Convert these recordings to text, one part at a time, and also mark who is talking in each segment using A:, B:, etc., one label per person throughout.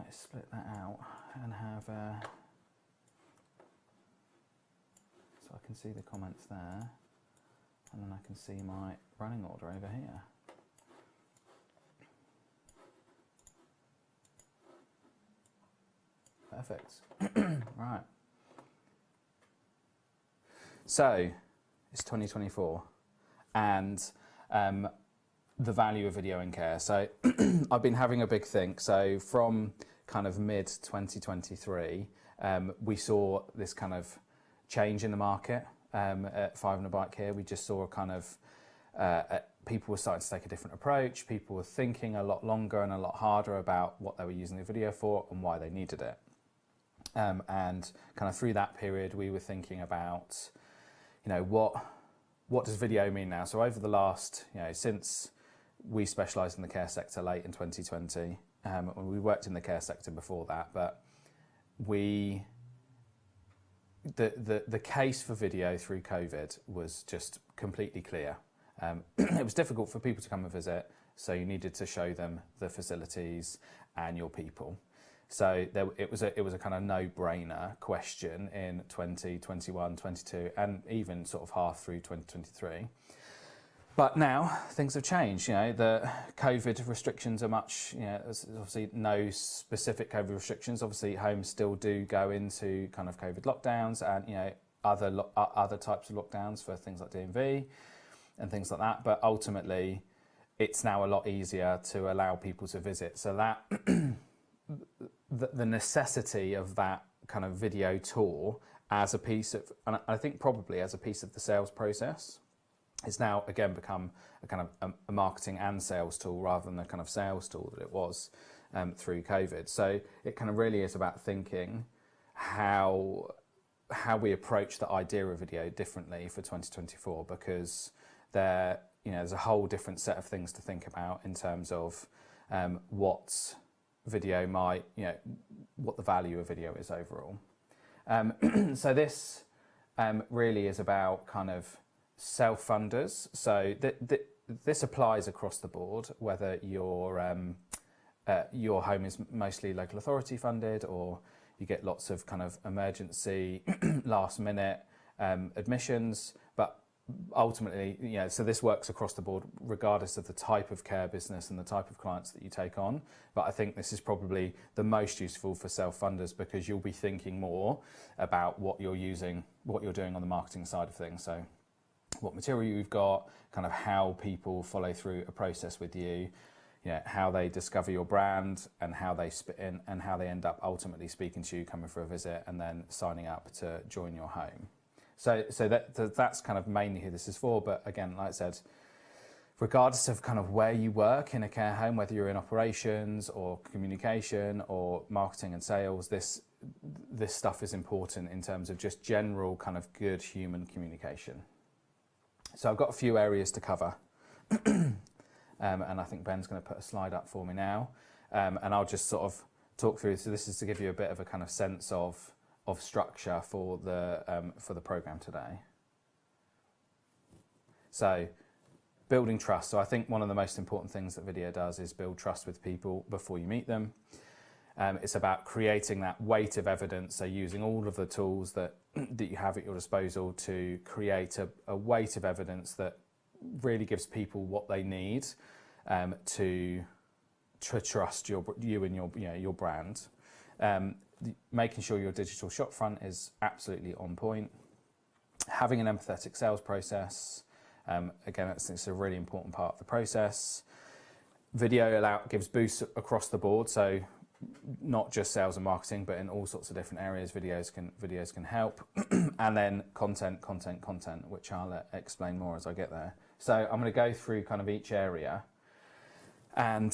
A: might split that out and have so I can see the comments there, and then I can see my running order over here. Perfect. Right. So it's 2024, and the value of video in care. So I've been having a big think. So from kind of mid 2023, we saw this kind of change in the market at Five and a Bike here. We just saw a kind of people were starting to take a different approach. People were thinking a lot longer and a lot harder about what they were using the video for and why they needed it. And kind of through that period, we were thinking about, you know, what does video mean now? So over the last, you know, since we specialised in the care sector late in 2020, we worked in the care sector before that, but the case for video through COVID was just completely clear. It was difficult for people to come and visit, so you needed to show them the facilities and your people. So it was a kind of no-brainer question in 2021, 22, and even sort of half through 2023. But now things have changed. You know, the COVID restrictions are much, you know, there's obviously no specific COVID restrictions. Obviously, homes still do go into kind of COVID lockdowns and, you know, other types of lockdowns for things like DMV and things like that. But ultimately, it's now a lot easier to allow people to visit. So that the necessity of that kind of video tour as a piece of, and I think probably as a piece of the sales process, it's now again become a kind of a marketing and sales tool rather than the kind of sales tool that it was through COVID. So it kind of really is about thinking how we approach the idea of video differently for 2024, because there's a whole different set of things to think about in terms of what video might, you know, what the value of video is overall. So this really is about kind of self-funders. So this applies across the board, whether your home is mostly local authority funded, or you get lots of kind of emergency last minute admissions. But ultimately, you know, so this works across the board regardless of the type of care business and the type of clients that you take on. But I think this is probably the most useful for self-funders, because you'll be thinking more about what you're using, what you're doing on the marketing side of things. So what material you've got, kind of how people follow through a process with you, you know, how they discover your brand and how they and how they end up ultimately speaking to you, coming for a visit, and then signing up to join your home. So that's kind of mainly who this is for. But again, like I said, regardless of kind of where you work in a care home, whether you're in operations or communication or marketing and sales, this stuff is important in terms of just general kind of good human communication. So I've got a few areas to cover, and I think Ben's going to put a slide up for me now, and I'll just sort of talk through. So this is to give you a bit of a kind of sense of structure for the program today. So building trust. So I think one of the most important things that video does is build trust with people before you meet them. It's about creating that weight of evidence, so using all of the tools that you have at your disposal to create a weight of evidence that really gives people what they need to trust you and your brand. Making sure your digital shopfront is absolutely on point. Having an empathetic sales process. Again, it's a really important part of the process. Video gives boosts across the board, so not just sales and marketing, but in all sorts of different areas, videos can help. And then content, which I'll explain more as I get there. So I'm going to go through kind of each area, and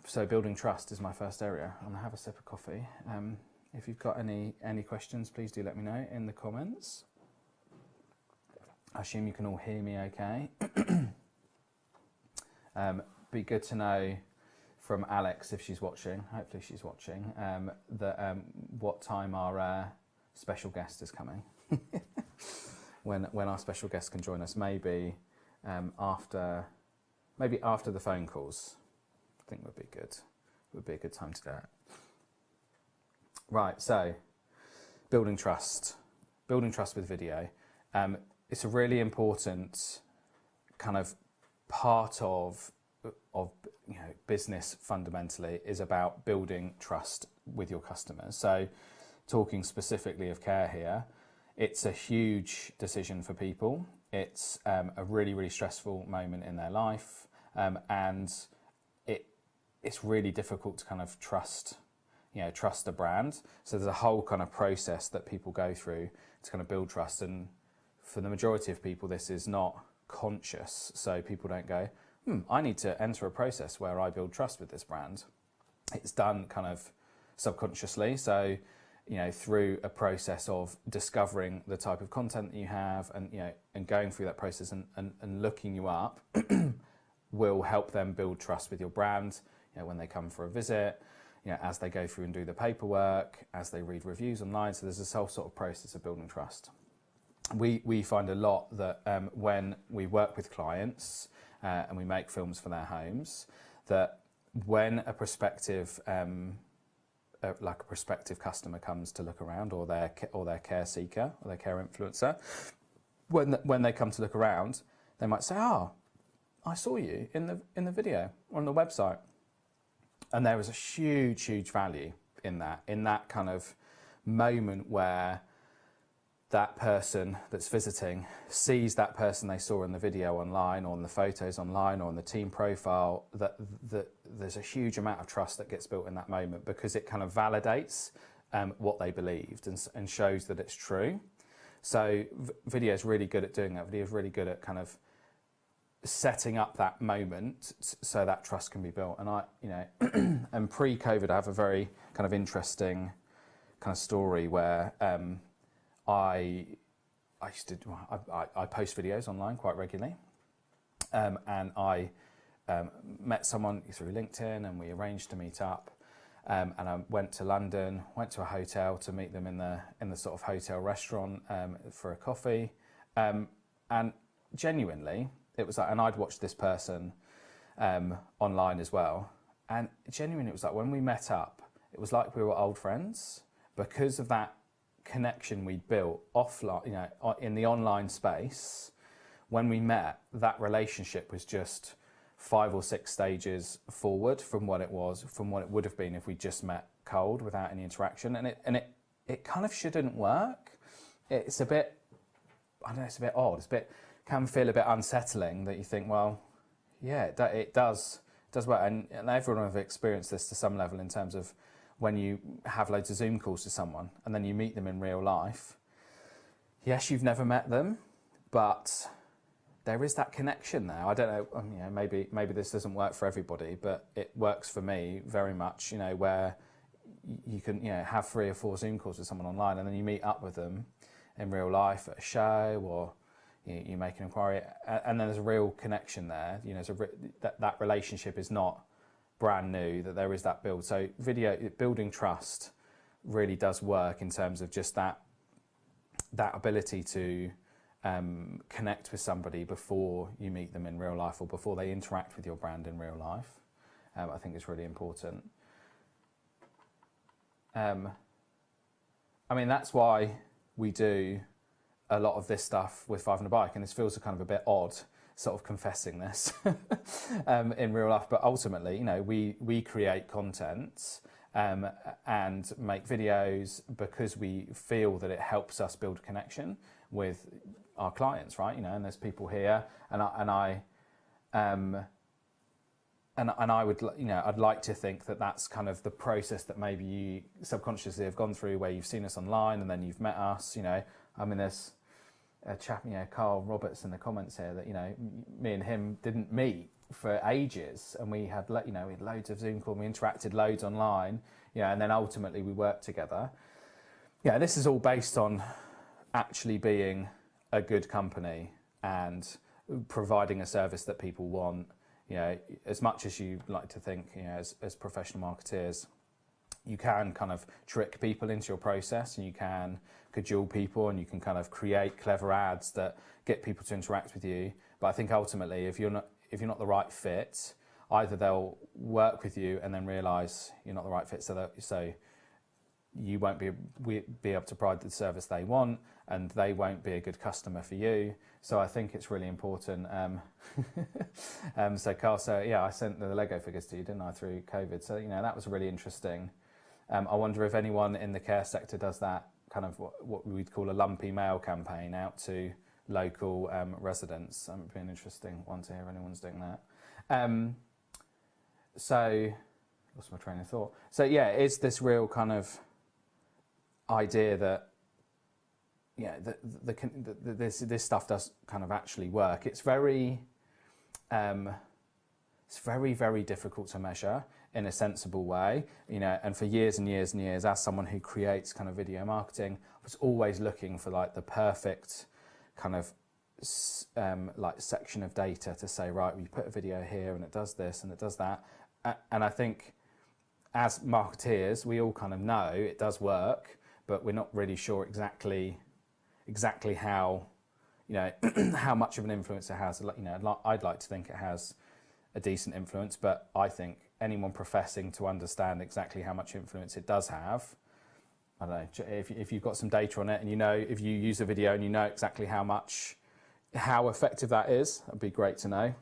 A: so building trust is my first area. I'm going to have a sip of coffee. If you've got any questions, please do let me know in the comments. I assume you can all hear me okay. Be good to know from Alex, if she's watching, hopefully she's watching, what time our special guest is coming. when our special guest can join us, maybe after the phone calls, I think would be good. would be a good time to do it. Right, so building trust with video. It's a really important kind of part of business. Fundamentally is about building trust with your customers. So talking specifically of care here, it's a huge decision for people. It's a really, really stressful moment in their life, and it's really difficult to kind of trust a brand. So there's a whole kind of process that people go through to kind of build trust, and for the majority of people this is not conscious. So people don't go, I need to enter a process where I build trust with this brand. It's done kind of subconsciously. So through a process of discovering the type of content that you have, and going through that process and looking you up will help them build trust with your brand. When they come for a visit, as they go through and do the paperwork, as they read reviews online. So there's this whole sort of process of building trust. We find a lot that when we work with clients and we make films for their homes, that when a prospective customer comes to look around, or their care seeker or their care influencer, when they come to look around, they might say, I saw you in the video or on the website. And there is a huge value in that kind of moment where that person that's visiting sees that person they saw in the video online, or in the photos online, or in the team profile, that there's a huge amount of trust that gets built in that moment, because it kind of validates what they believed and shows that it's true. So video is really good at doing that. Video is really good at kind of setting up that moment so that trust can be built. And and pre-COVID, I have a very kind of interesting kind of story where I post videos online quite regularly, and I met someone through LinkedIn, and we arranged to meet up, and I went to London, went to a hotel to meet them in the sort of hotel restaurant for a coffee, and genuinely it was like, and I'd watched this person online as well, and genuinely it was like when we met up, it was like we were old friends because of that connection we built offline, in the online space. When we met, that relationship was just 5 or 6 stages forward from what it would have been if we just met cold without any interaction. And it kind of shouldn't work. It's a bit, I don't know, it's a bit odd. Can feel a bit unsettling that you think, well, yeah, it does work. And everyone have experienced this to some level, in terms of when you have loads of Zoom calls to someone and then you meet them in real life. Yes, you've never met them, but there is that connection there. I don't know, maybe this doesn't work for everybody, but it works for me very much, where you can have 3 or 4 Zoom calls with someone online, and then you meet up with them in real life at a show, or you make an inquiry, and then there's a real connection there. That relationship is not brand new, that there is that build. So building trust really does work in terms of just that ability to connect with somebody before you meet them in real life, or before they interact with your brand in real life. I think it's really important. That's why we do a lot of this stuff with Five on a Bike, and this feels kind of a bit odd, sort of confessing this in real life, but ultimately, we create content and make videos because we feel that it helps us build connection with our clients, right? And there's people here, and I would, I'd like to think that that's kind of the process that maybe you subconsciously have gone through, where you've seen us online and then you've met us. There's a chap, Carl Roberts, in the comments here, that me and him didn't meet for ages, and we had we had loads of Zoom calls, we interacted loads online, and then ultimately we worked together. This is all based on actually being a good company and providing a service that people want. As much as you like to think, as professional marketeers, you can kind of trick people into your process, and you can cajole people, and you can kind of create clever ads that get people to interact with you. But I think ultimately, if you're not the right fit, either they'll work with you and then realise you're not the right fit, so you won't be able to provide the service they want, and they won't be a good customer for you. So I think it's really important. So Carl, I sent the Lego figures to you, didn't I, through COVID? So that was really interesting. I wonder if anyone in the care sector does that kind of what we'd call a lumpy mail campaign out to local residents. That would be an interesting one to hear if anyone's doing that. So lost my train of thought. So it's this real kind of idea that this stuff does kind of actually work. It's very very difficult to measure in a sensible way, and for years and years and years, as someone who creates kind of video marketing, I was always looking for like the perfect kind of like section of data to say, right, we put a video here and it does this and it does that. And I think as marketeers, we all kind of know it does work, but we're not really sure exactly how, how much of an influence it has. I'd like to think it has a decent influence, but I think anyone professing to understand exactly how much influence it does have, I don't know, if you've got some data on it and if you use a video and exactly how effective that is, that'd be great to know.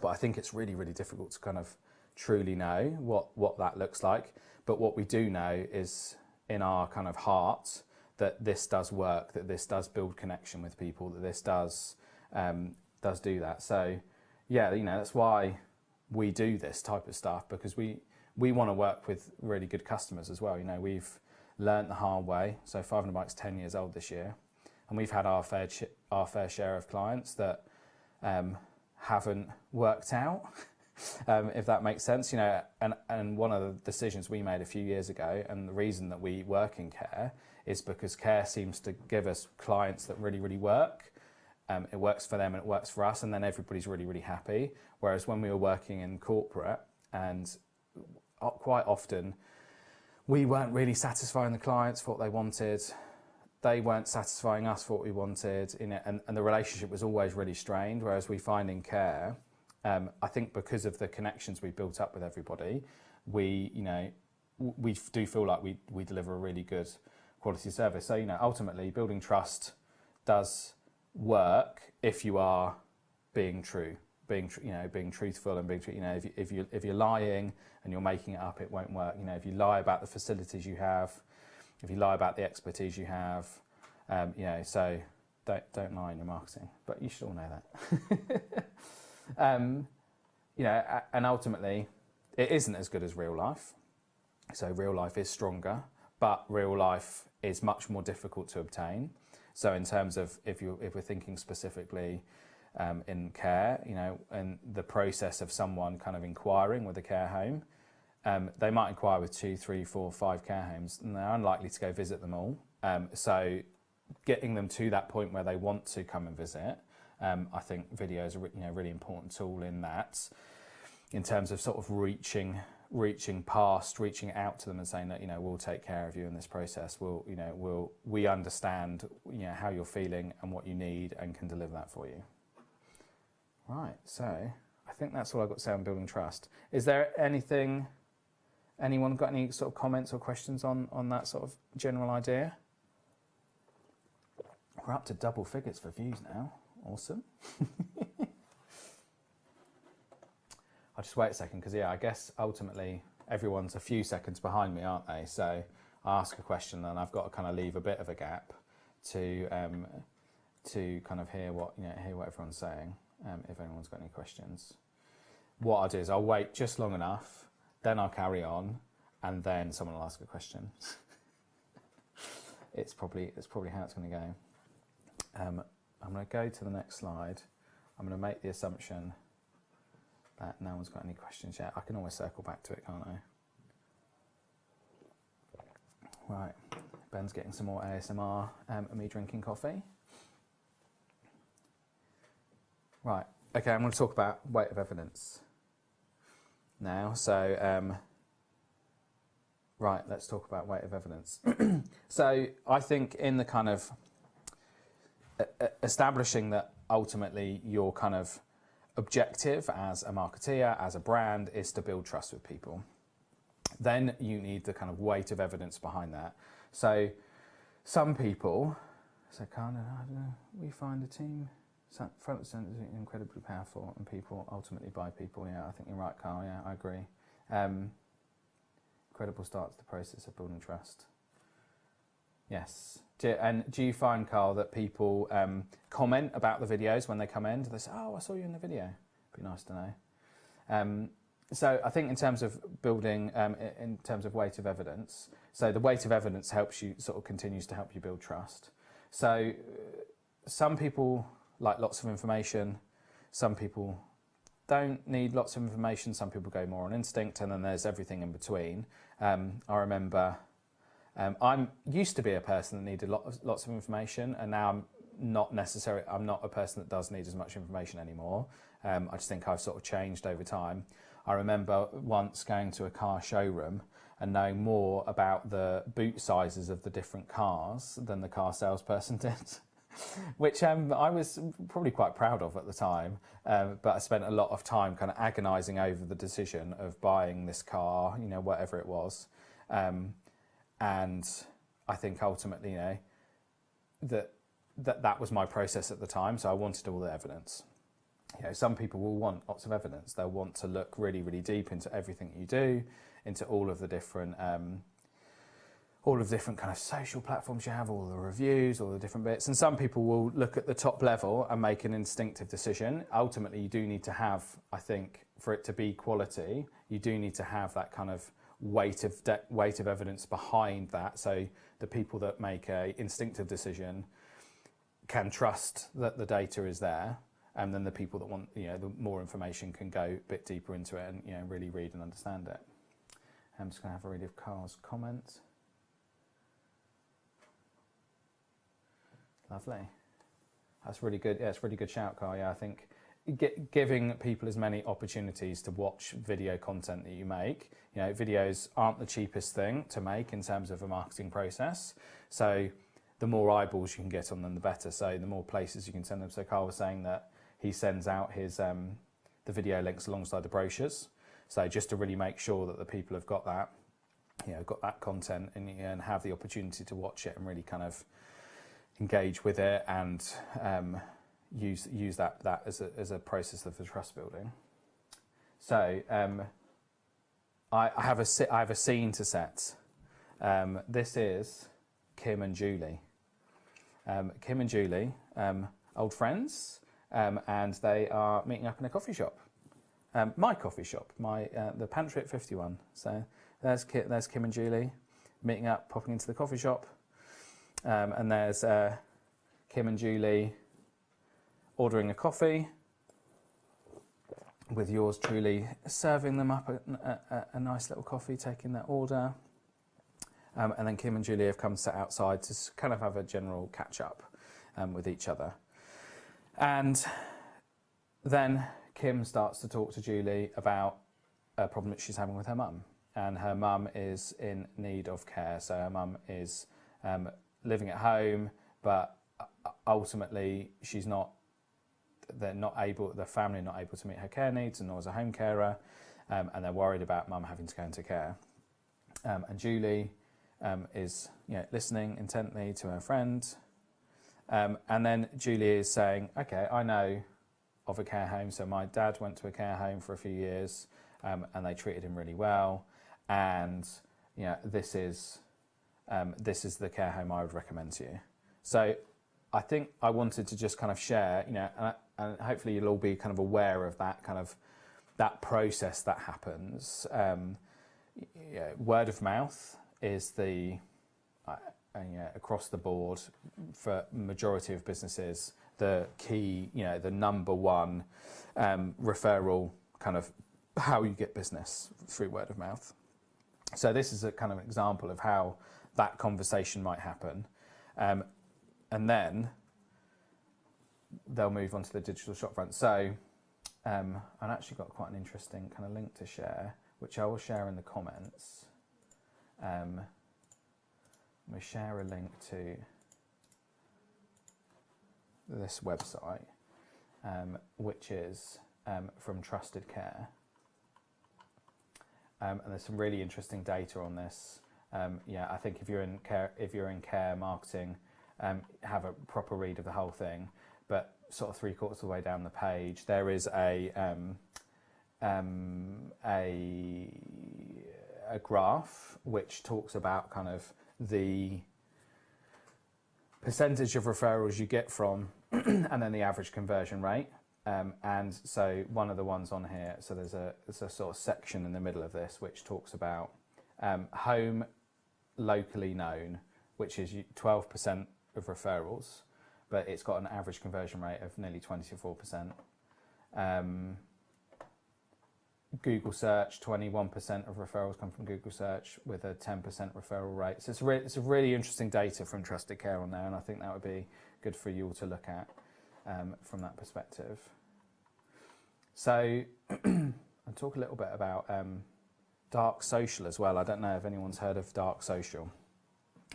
A: But I think it's really, really difficult to kind of truly know what that looks like. But what we do know is in our kind of heart that this does work, that this does build connection with people, that this does do that. So that's why we do this type of stuff, because we want to work with really good customers as well. We've learnt the hard way. So 500 Bike's 10 years old this year, and we've had our fair share of clients that haven't worked out, if that makes sense. And one of the decisions we made a few years ago, and the reason that we work in care, is because care seems to give us clients that really, really work. It works for them and it works for us, and then everybody's really, really happy. Whereas when we were working in corporate, and quite often we weren't really satisfying the clients for what they wanted, they weren't satisfying us for what we wanted, and the relationship was always really strained. Whereas we find in care, I think because of the connections we built up with everybody, we do feel like we deliver a really good quality service. So ultimately, building trust does work if you are being true, being truthful, and if you're lying and you're making it up, it won't work. If you lie about the facilities you have, if you lie about the expertise you have, so don't lie in your marketing. But you should all know that. And ultimately, it isn't as good as real life. So real life is stronger, but real life is much more difficult to obtain. So in terms of if we're thinking specifically in care, and the process of someone kind of inquiring with a care home, they might inquire with 2, 3, 4, 5 care homes, and they're unlikely to go visit them all. So getting them to that point where they want to come and visit, I think video is a really important tool in that, in terms of sort of reaching out to them and saying that we'll take care of you in this process. We understand how you're feeling and what you need, and can deliver that for you. Right. So I think that's all I've got to say on building trust. Is there anyone got any sort of comments or questions on that sort of general idea? We're up to double figures for views now. Awesome. I'll just wait a second, because I guess ultimately everyone's a few seconds behind me, aren't they? So I ask a question and I've got to kind of leave a bit of a gap to kind of hear what everyone's saying. If anyone's got any questions, what I'll do is I'll wait just long enough, then I'll carry on, and then someone will ask a question. It's probably how it's going to go. I'm going to go to the next slide. I'm going to make the assumption that no one's got any questions yet. I can always circle back to it, can't I? Right, Ben's getting some more ASMR of me drinking coffee. Right, okay, I'm going to talk about weight of evidence now. So, right, let's talk about weight of evidence. So I think in the kind of establishing that ultimately you're kind of objective as a marketeer, as a brand, is to build trust with people. Then you need the kind of weight of evidence behind that. So some people say, Carl, I don't know, we find a team front and centre is incredibly powerful, and people ultimately buy people. Yeah, I think you're right, Carl. Yeah, I agree. Incredible start to the process of building trust. Yes. And do you find, Carl, that people comment about the videos when they come in? Do they say, oh, I saw you in the video? It'd be nice to know. So I think in terms of building, in terms of weight of evidence, so the weight of evidence helps you, sort of continues to help you build trust. So some people like lots of information, some people don't need lots of information, some people go more on instinct, and then there's everything in between. I remember I used to be a person that needed lots of information, and now I'm not a person that does need as much information anymore. I just think I've sort of changed over time. I remember once going to a car showroom and knowing more about the boot sizes of the different cars than the car salesperson did, which I was probably quite proud of at the time. But I spent a lot of time kind of agonising over the decision of buying this car, you know, whatever it was. And I think ultimately, you know, that was my process at the time. So I wanted all the evidence. You know, some people will want lots of evidence. They'll want to look really, really deep into everything you do, into all of the different kind of social platforms you have, all the reviews, all the different bits. And some people will look at the top level and make an instinctive decision. Ultimately, you do need to have, I think, for it to be quality, you do need to have that kind of weight of evidence behind that. So the people that make a instinctive decision can trust that the data is there. And then the people that want, you know, the more information can go a bit deeper into it and, you know, really read and understand it. I'm just going to have a read of Carl's comment. Lovely. That's really good. Yeah, it's a really good shout, Carl. Yeah, I think giving people as many opportunities to watch video content that you make. You know, videos aren't the cheapest thing to make in terms of a marketing process. So the more eyeballs you can get on them, the better. So the more places you can send them. So Carl was saying that he sends out his the video links alongside the brochures. So just to really make sure that the people have got that, you know, got that content and have the opportunity to watch it and really kind of engage with it and use that as a process of the trust building. So I have a scene to set. This is Kim and Julie. Kim and Julie, old friends. And they are meeting up in a coffee shop, my coffee shop, the Pantry at 51. So there's Kim and Julie meeting up, popping into the coffee shop, and there's Kim and Julie ordering a coffee, with yours truly serving them up a nice little coffee, taking their order, and then Kim and Julie have come sat outside to kind of have a general catch up with each other. And then Kim starts to talk to Julie about a problem that she's having with her mum. And her mum is in need of care. So her mum is living at home, but ultimately the family are not able to meet her care needs, and nor is a home carer. And they're worried about mum having to go into care. And Julie is, you know, listening intently to her friend. And then Julie is saying, okay, I know of a care home. So my dad went to a care home for a few years, and they treated him really well. And, you know, this is the care home I would recommend to you. So I think I wanted to just kind of share, you know, and hopefully you'll all be kind of aware of that kind of, that process that happens. Word of mouth is the, across the board for majority of businesses, the key, you know, the number one referral kind of how you get business through word of mouth. So this is a kind of example of how that conversation might happen. And then they'll move on to the digital shopfront. So I've actually got quite an interesting kind of link to share, which I will share in the comments. We share a link to this website, which is from Trusted Care. And there's some really interesting data on this. Yeah, I think if you're in care marketing, have a proper read of the whole thing. But sort of 3/4 of the way down the page, there is a graph which talks about kind of the percentage of referrals you get from, and then the average conversion rate. And so one of the ones on here, so there's a sort of section in the middle of this which talks about home locally known, which is 12% of referrals, but it's got an average conversion rate of nearly 24%. Google search, 21% of referrals come from Google search with a 10% referral rate. So it's a really interesting data from Trusted Care on there, and I think that would be good for you all to look at from that perspective. So I'll talk a little bit about dark social as well. I don't know if anyone's heard of dark social,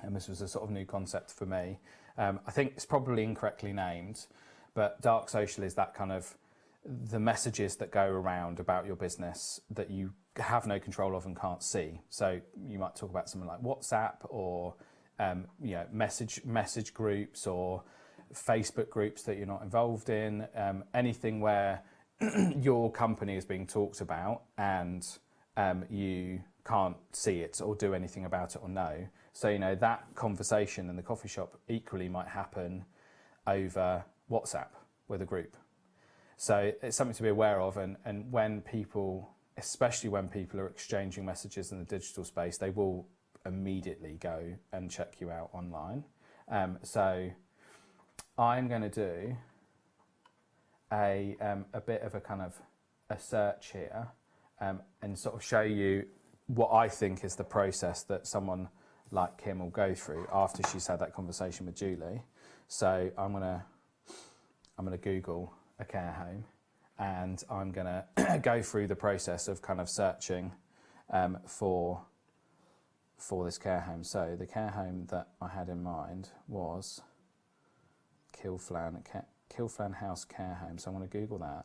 A: and this was a sort of new concept for me. I think it's probably incorrectly named, but dark social is that kind of the messages that go around about your business that you have no control of and can't see. So you might talk about something like WhatsApp or message groups or Facebook groups that you're not involved in, anything where your company is being talked about and you can't see it or do anything about it or know. So, that conversation in the coffee shop equally might happen over WhatsApp with a group. So it's something to be aware of, and when people, especially when people are exchanging messages in the digital space, they will immediately go and check you out online. So I'm going to do a bit of a kind of a search here and sort of show you what I think is the process that someone like Kim will go through after she's had that conversation with Julie. So I'm gonna Google a care home, and I'm gonna go through the process of kind of searching for this care home. So the care home that I had in mind was Kilflan House Care Home. So I'm going to Google that.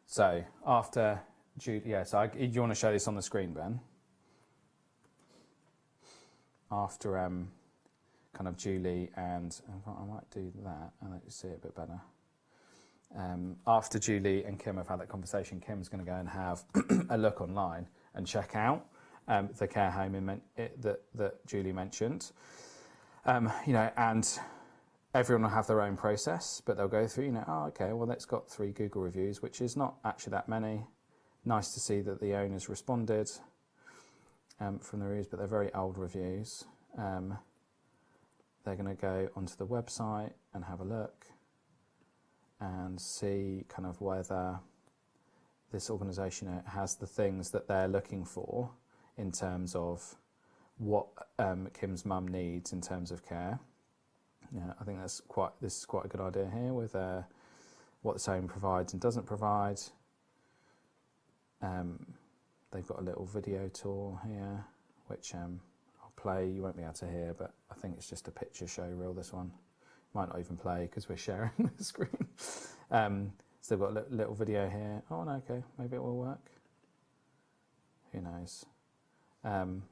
A: So after Julie, do you want to show this on the screen, Ben? After kind of Julie and I might do that and let you see it a bit better. After Julie and Kim have had that conversation, Kim's going to go and have a look online and check out the care home that Julie mentioned. And everyone will have their own process, but they'll go through, okay, well, that's got 3 Google reviews, which is not actually that many. Nice to see that the owners responded from the reviews, but they're very old reviews. They're going to go onto the website and have a look and see kind of whether this organisation has the things that they're looking for in terms of what Kim's mum needs in terms of care. Yeah, I think this is quite a good idea here with what this home provides and doesn't provide. They've got a little video tour here, which I'll play. You won't be able to hear, but I think it's just a picture show reel, this one. Might not even play because we're sharing the screen. So they've got a little video here. Oh, no, okay, maybe it will work. Who knows? Some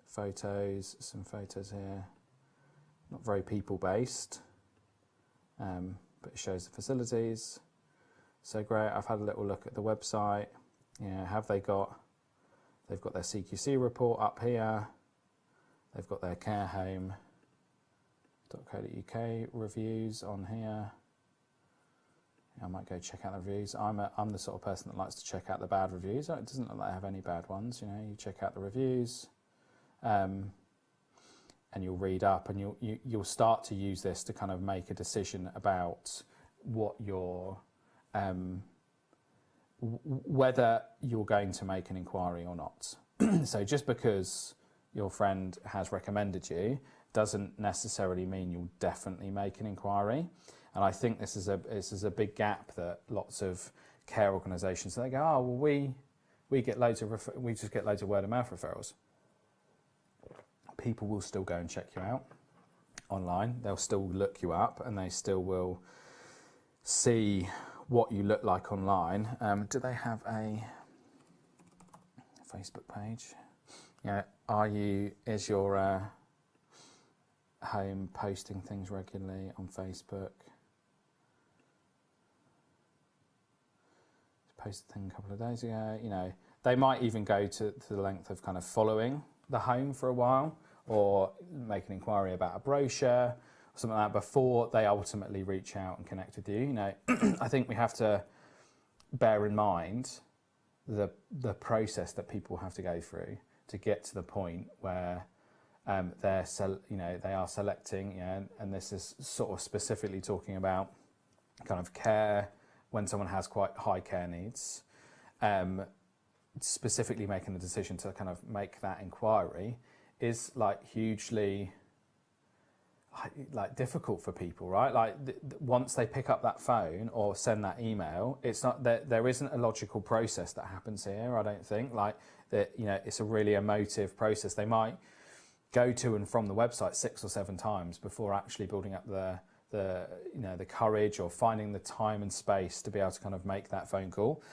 A: photos here. Not very people-based, but it shows the facilities. So great, I've had a little look at the website. They've got their CQC report up here. They've got their care home.co.uk reviews on here. I might go check out the reviews. I'm the sort of person that likes to check out the bad reviews. It doesn't look like I have any bad ones. You check out the reviews, and you'll read up, and you'll start to use this to kind of make a decision about what your whether you're going to make an inquiry or not. So just because your friend has recommended you doesn't necessarily mean you'll definitely make an inquiry. And I think this is a big gap that lots of care organisations, they go, oh, well, we just get loads of word of mouth referrals. People will still go and check you out. online. They'll still look you up and they still will see what you look like online. Do they have a Facebook page? Yeah, is your home posting things regularly on Facebook? Posted a thing a couple of days ago. You know, they might even go to the length of kind of following the home for a while, or make an inquiry about a brochure or something like that before they ultimately reach out and connect with you. You know, I think we have to bear in mind the process that people have to go through to get to the point where they are selecting. You know, and this is sort of specifically talking about kind of care when someone has quite high care needs. Specifically making the decision to kind of make that inquiry is like hugely like difficult for people, right? Like once they pick up that phone or send that email, it's not that there isn't a logical process that happens here. I don't think like that. You know, it's a really emotive process. They might go to and from the website 6 or 7 times before actually building up the courage or finding the time and space to be able to kind of make that phone call.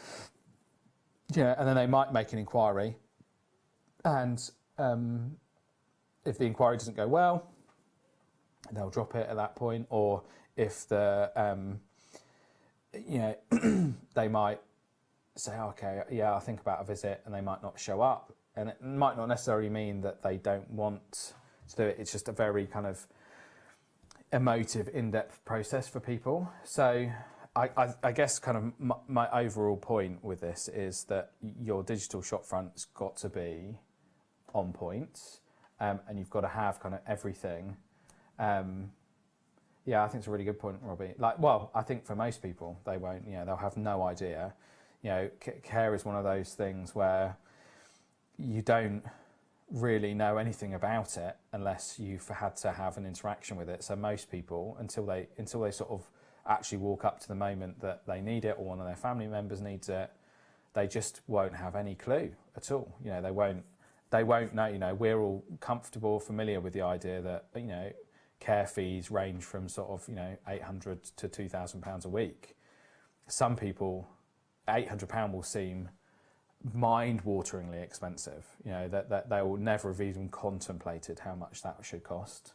A: Yeah, and then they might make an inquiry, and if the inquiry doesn't go well, they'll drop it at that point. Or if the they might say, okay, yeah, I'll think about a visit, and they might not show up, and it might not necessarily mean that they don't want to do it. It's just a very kind of emotive, in-depth process for people. So I guess kind of my overall point with this is that your digital shopfront's got to be on point, and you've got to have kind of everything. Yeah, I think it's a really good point, Robbie. Like, well, I think for most people, they won't, you know, they'll have no idea. You know, care is one of those things where you don't really know anything about it unless you've had to have an interaction with it. So most people, until they sort of actually walk up to the moment that they need it or one of their family members needs it, they just won't have any clue at all. You know, they won't know. You know, we're all comfortable, familiar with the idea that, you know, care fees range from sort of, you know, £800 to £2,000 a week. Some people, £800 will seem mind-wateringly expensive. You know, that they will never have even contemplated how much that should cost.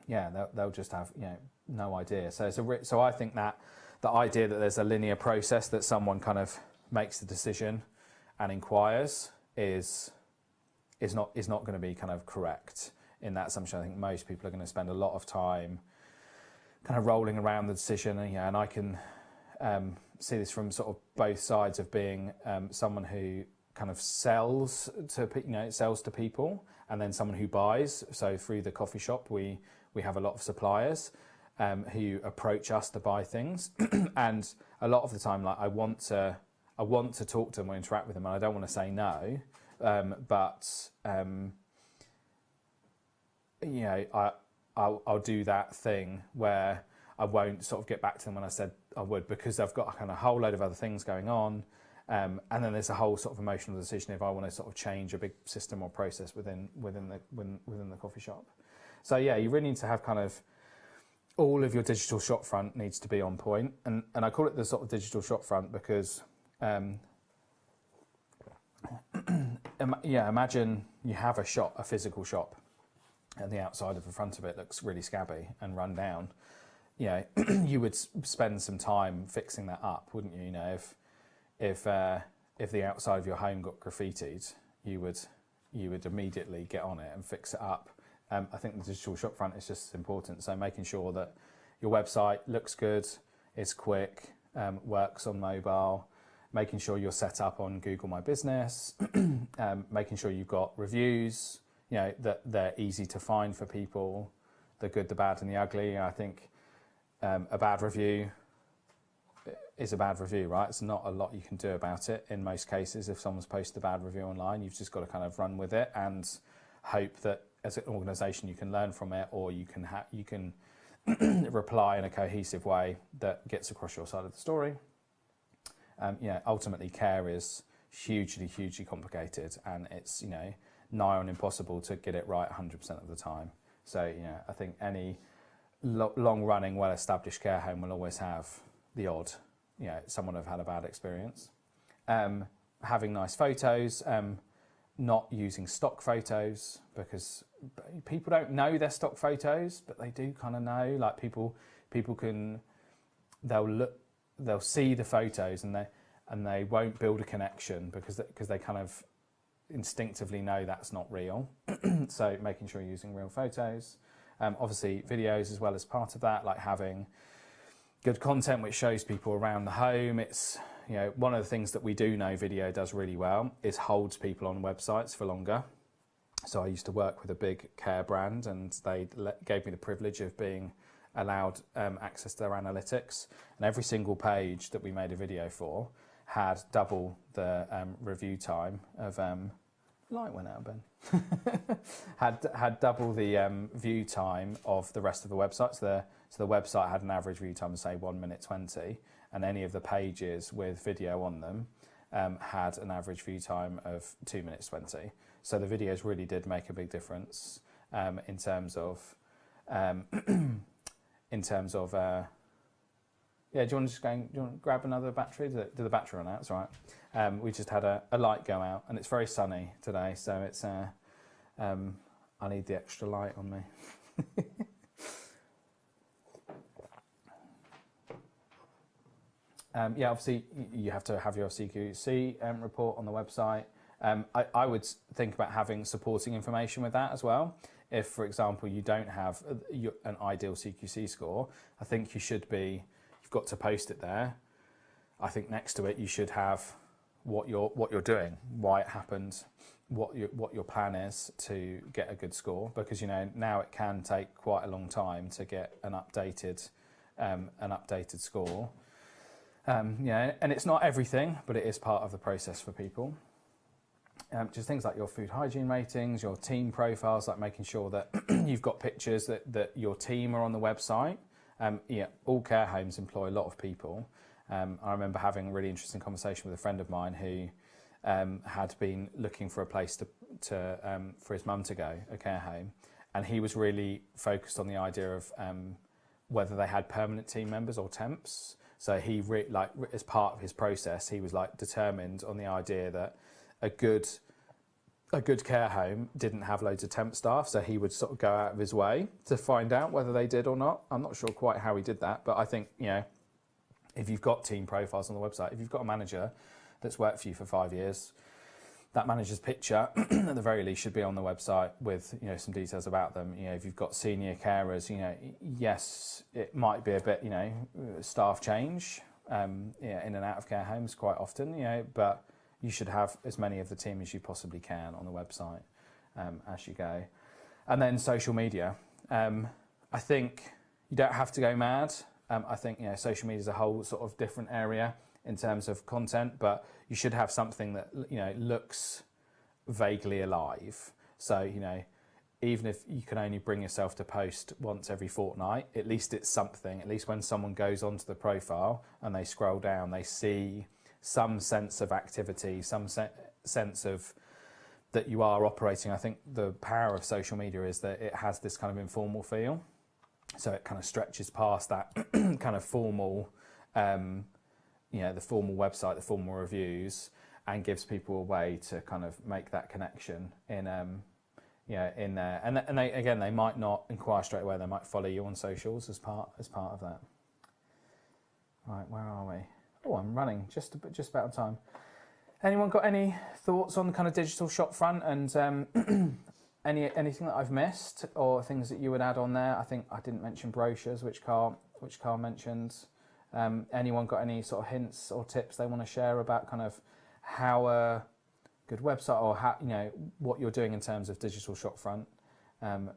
A: Yeah, they'll just have, you know, no idea. So I think that the idea that there's a linear process that someone kind of makes the decision and inquires is not going to be kind of correct in that assumption. I think most people are going to spend a lot of time kind of rolling around the decision, and, you know, and I can see this from sort of both sides of being someone who kind of sells to people, and then someone who buys. So through the coffee shop, we have a lot of suppliers who approach us to buy things, and a lot of the time, like I want to talk to them or interact with them, and I don't want to say no, but you know, I'll do that thing where I won't sort of get back to them when I said I would, because I've got a kind of whole load of other things going on, and then there's a whole sort of emotional decision if I want to sort of change a big system or process within the coffee shop. So yeah, you really need to have kind of all of your digital shop front needs to be on point, and I call it the sort of digital shop front because imagine you have a physical shop, and the outside of the front of it looks really scabby and run down. You know, you would spend some time fixing that up, wouldn't you? You know, if the outside of your home got graffitied, you would immediately get on it and fix it up. I think the digital shopfront is just as important. So making sure that your website looks good, is quick, works on mobile, making sure you're set up on Google My Business, making sure you've got reviews, you know, that they're easy to find for people, the good, the bad and the ugly. I think a bad review is a bad review, right? It's not a lot you can do about it in most cases. If someone's posted a bad review online, you've just got to kind of run with it and hope that as an organisation you can learn from it, or you can reply in a cohesive way that gets across your side of the story. Ultimately care is hugely complicated, and it's, you know, nigh on impossible to get it right 100% of the time. So, I think any long-running, well-established care home will always have the odd, someone have had a bad experience. Having nice photos, not using stock photos, because people don't know they're stock photos, but they do kind of know. Like people can, they'll see the photos and they won't build a connection because they kind of instinctively know that's not real. So making sure you're using real photos. Obviously videos as well as part of that, like having good content which shows people around the home. It's, one of the things that we do know video does really well is holds people on websites for longer. So I used to work with a big care brand, and they gave me the privilege of being allowed access to their analytics, and every single page that we made a video for had double the review time of light went out, Ben. had double the view time of the rest of the website. So the website had an average view time of say 1 minute 20, and any of the pages with video on them had an average view time of 2 minutes 20. So the videos really did make a big difference in terms of yeah, do you want to grab another battery? Do the battery run out? That's all right. We just had a light go out, and it's very sunny today, so it's I need the extra light on me. Yeah, obviously you have to have your CQC report on the website. I would think about having supporting information with that as well. If, for example, you don't have an ideal CQC score, I think you've got to post it there. I think next to it you should have what you're doing, why it happened, what your plan is to get a good score, because now it can take quite a long time to get an updated score. And it's not everything, but it is part of the process for people. Just things like your food hygiene ratings, your team profiles, like making sure that you've got pictures that your team are on the website. All care homes employ a lot of people. I remember having a really interesting conversation with a friend of mine who had been looking for a place for his mum to go, a care home, and he was really focused on the idea of whether they had permanent team members or temps. So he as part of his process, he was determined on the idea that a good care home didn't have loads of temp staff, so he would sort of go out of his way to find out whether they did or not. I'm not sure quite how he did that, but I think if you've got team profiles on the website, if you've got a manager that's worked for you for 5 years, that manager's picture at the very least should be on the website with some details about them. If you've got senior carers, yes, it might be a bit staff change in and out of care homes quite often, but you should have as many of the team as you possibly can on the website as you go. And then social media. I think you don't have to go mad. I think social media is a whole sort of different area in terms of content, but you should have something that looks vaguely alive. So even if you can only bring yourself to post once every fortnight, at least it's something. At least when someone goes onto the profile and they scroll down, they see some sense of activity, some sense of that you are operating. I think the power of social media is that it has this kind of informal feel. So it kind of stretches past that kind of formal, the formal website, the formal reviews, and gives people a way to kind of make that connection in there. And they might not inquire straight away. They might follow you on socials as part of that. Right, where are we? Oh, I'm running just about on time. Anyone got any thoughts on the kind of digital shop front and anything that I've missed or things that you would add on there? I think I didn't mention brochures, which Carl mentioned. Anyone got any sort of hints or tips they want to share about kind of how a good website or how what you're doing in terms of digital shop front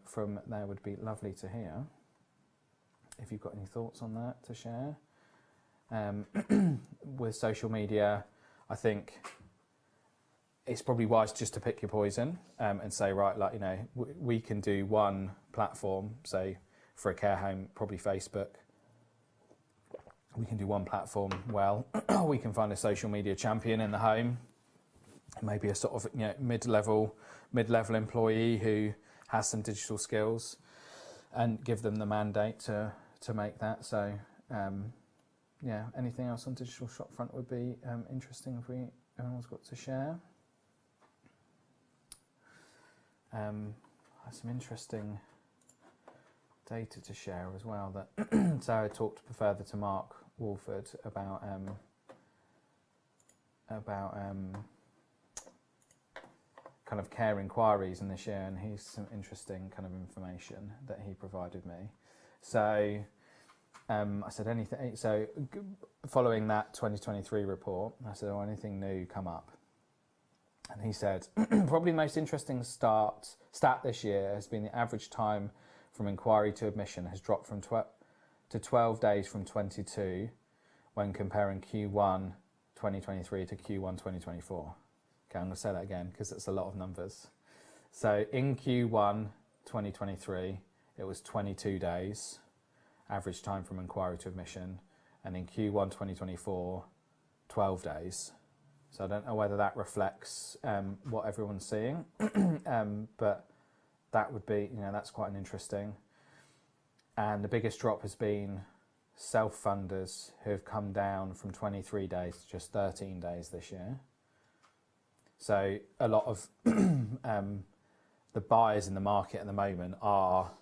A: from there would be lovely to hear. If you've got any thoughts on that to share. With social media, I think it's probably wise just to pick your poison and say, right, we can do one platform, say for a care home, probably Facebook. We can do one platform well. We can find a social media champion in the home, maybe a sort of mid-level employee who has some digital skills. and give them the mandate to make that. So yeah, anything else on digital shopfront would be interesting if everyone's got to share. Some interesting data to share as well. That so I talked further to Mark Walford about kind of care inquiries in this year, and here's some interesting kind of information that he provided me. So I said anything. So following that 2023 report, I said, "Oh, anything new come up?" And he said, "Probably the most interesting stat this year has been the average time from inquiry to admission has dropped from 12 days from 22 when comparing Q1 2023 to Q1 2024. Okay, I'm going to say that again because it's a lot of numbers. So in Q1 2023, it was 22 days, average time from inquiry to admission, and in Q1 2024, 12 days. So I don't know whether that reflects what everyone's seeing, but that would be, that's quite an interesting. And the biggest drop has been self-funders who have come down from 23 days to just 13 days this year. So a lot of the buyers in the market at the moment are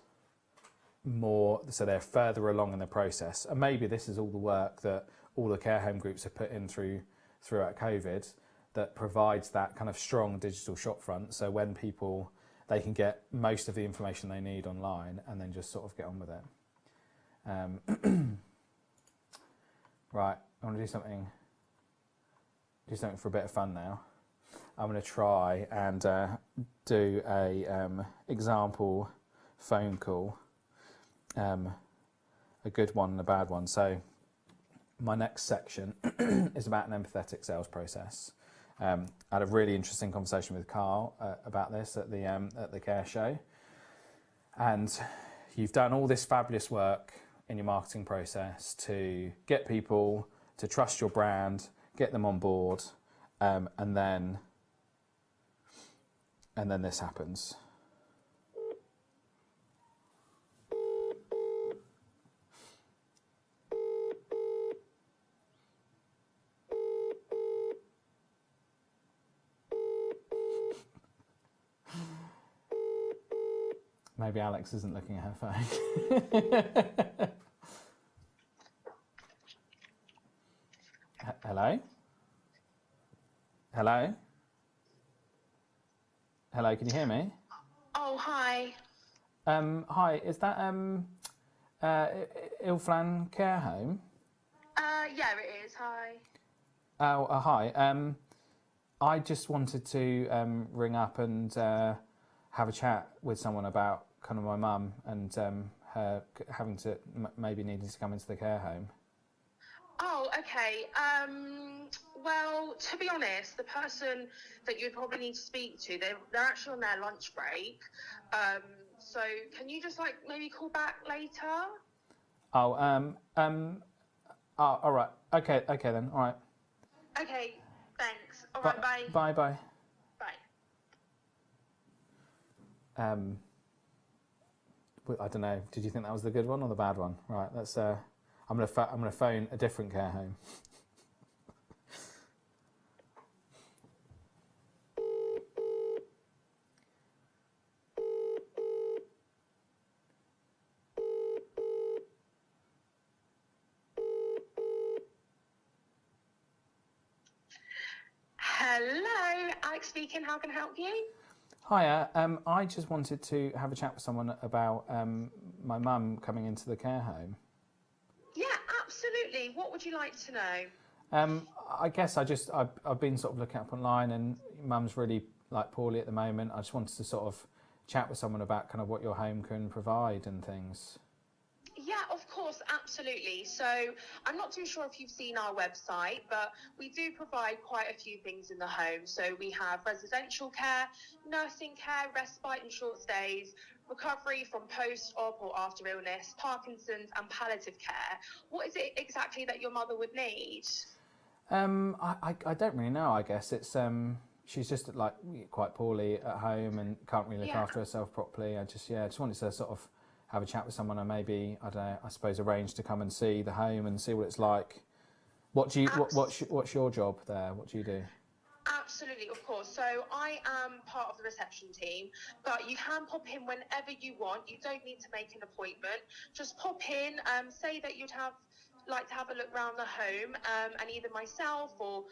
A: more, so they're further along in the process. And maybe this is all the work that all the care home groups have put in throughout COVID that provides that kind of strong digital shopfront. So when people, they can get most of the information they need online and then just sort of get on with it. Right, I want to do something for a bit of fun now. I'm going to try and do a example phone call, a good one and a bad one. So my next section is about an empathetic sales process. I had a really interesting conversation with Carl about this at the care show. And you've done all this fabulous work in your marketing process to get people to trust your brand, get them on board, and then this happens. Maybe Alex isn't looking at her phone. Hello? Hello? Hello, can you hear me?
B: Oh, hi.
A: Hi, is that Ilflan Care Home?
B: Yeah, it is. Hi.
A: Oh, hi. I just wanted to ring up and have a chat with someone about kind of my mum and her having to maybe needing to come into the care home.
B: Oh, okay. Well, to be honest, the person that you'd probably need to speak to, they're actually on their lunch break. So can you just maybe call back later?
A: Oh, all right. Okay then. All right.
B: Okay, thanks. All right, bye.
A: Bye.
B: Bye.
A: I don't know. Did you think that was the good one or the bad one? Right. Let's. I'm gonna phone a different care home.
B: Hello, Alex speaking. How can I help you?
A: Hiya. I just wanted to have a chat with someone about my mum coming into the care home.
B: Yeah, absolutely. What would you like to know?
A: I guess I've been sort of looking up online, and mum's really poorly at the moment. I just wanted to sort of chat with someone about kind of what your home can provide and things.
B: Yeah, of course, absolutely. So I'm not too sure if you've seen our website, but we do provide quite a few things in the home. So we have residential care, nursing care, respite and short stays, recovery from post-op or after illness, Parkinson's and palliative care. What is it exactly that your mother would need?
A: I don't really know. I guess it's she's just quite poorly at home and can't really look after herself properly. I just wanted to sort of have a chat with someone and maybe, I don't know, I suppose arrange to come and see the home and see what it's like. What's your job there? What do you do?
B: Absolutely, of course. So I am part of the reception team, but you can pop in whenever you want. You don't need to make an appointment. Just pop in, say that you'd like to have a look around the home, and either myself or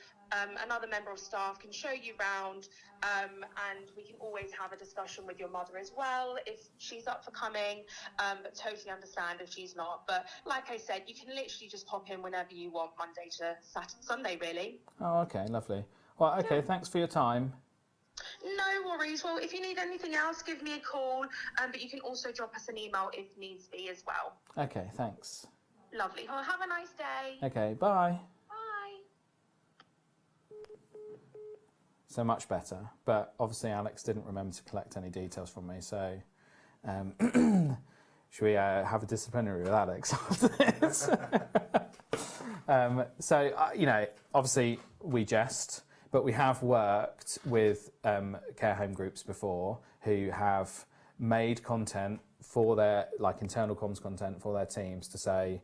B: another member of staff can show you around, and we can always have a discussion with your mother as well if she's up for coming, but totally understand if she's not. But like I said, you can literally just pop in whenever you want, Monday to Sunday really.
A: Oh, okay, lovely. Well, okay, thanks for your time.
B: No worries. Well, if you need anything else, give me a call, but you can also drop us an email if needs be as well.
A: Okay, thanks.
B: Lovely. Well, have a nice day.
A: Okay, bye.
B: Bye.
A: So much better. But obviously Alex didn't remember to collect any details from me, so should we have a disciplinary with Alex after this? You know, obviously we jest, but we have worked with care home groups before who have made content for their, like, internal comms content for their teams to say,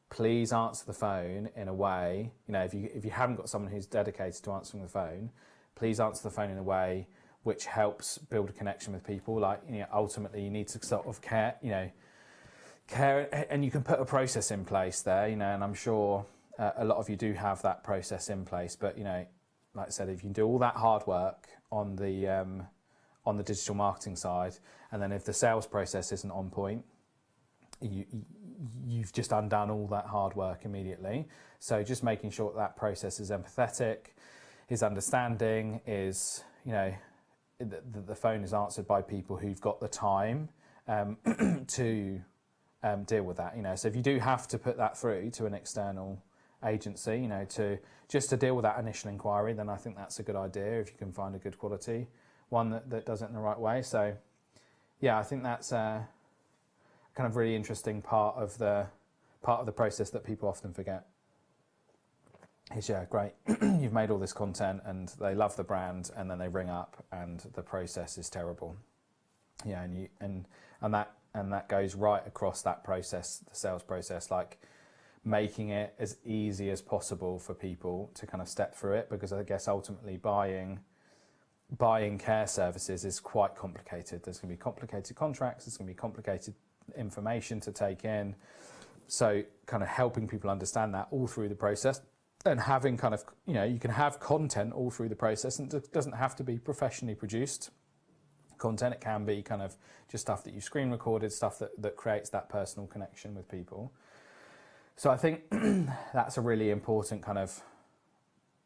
A: please answer the phone in a way, you know, if you haven't got someone who's dedicated to answering the phone, please answer the phone in a way which helps build a connection with people. Like, you know, ultimately you need to sort of care, and you can put a process in place there, you know, and I'm sure a lot of you do have that process in place, but, you know, like I said, if you can do all that hard work on the digital marketing side, and then if the sales process isn't on point, you've just undone all that hard work immediately. So just making sure that process is empathetic, is understanding, is, you know, the phone is answered by people who've got the time to deal with that, you know. So if you do have to put that through to an external agency, you know, to deal with that initial inquiry, then I think that's a good idea if you can find a good quality one that does it in the right way. So yeah, I think that's a kind of really interesting part of the process that people often forget. Is, yeah, great, you've made all this content and they love the brand, and then they ring up and the process is terrible. Yeah, and that goes right across that process, the sales process, like making it as easy as possible for people to kind of step through it, because I guess ultimately buying care services is quite complicated. There's going to be complicated contracts, there's going to be complicated information to take in. So kind of helping people understand that all through the process, and having kind of, you know, you can have content all through the process, and it doesn't have to be professionally produced content. It can be kind of just stuff that you screen recorded, stuff that creates that personal connection with people. So I think that's a really important kind of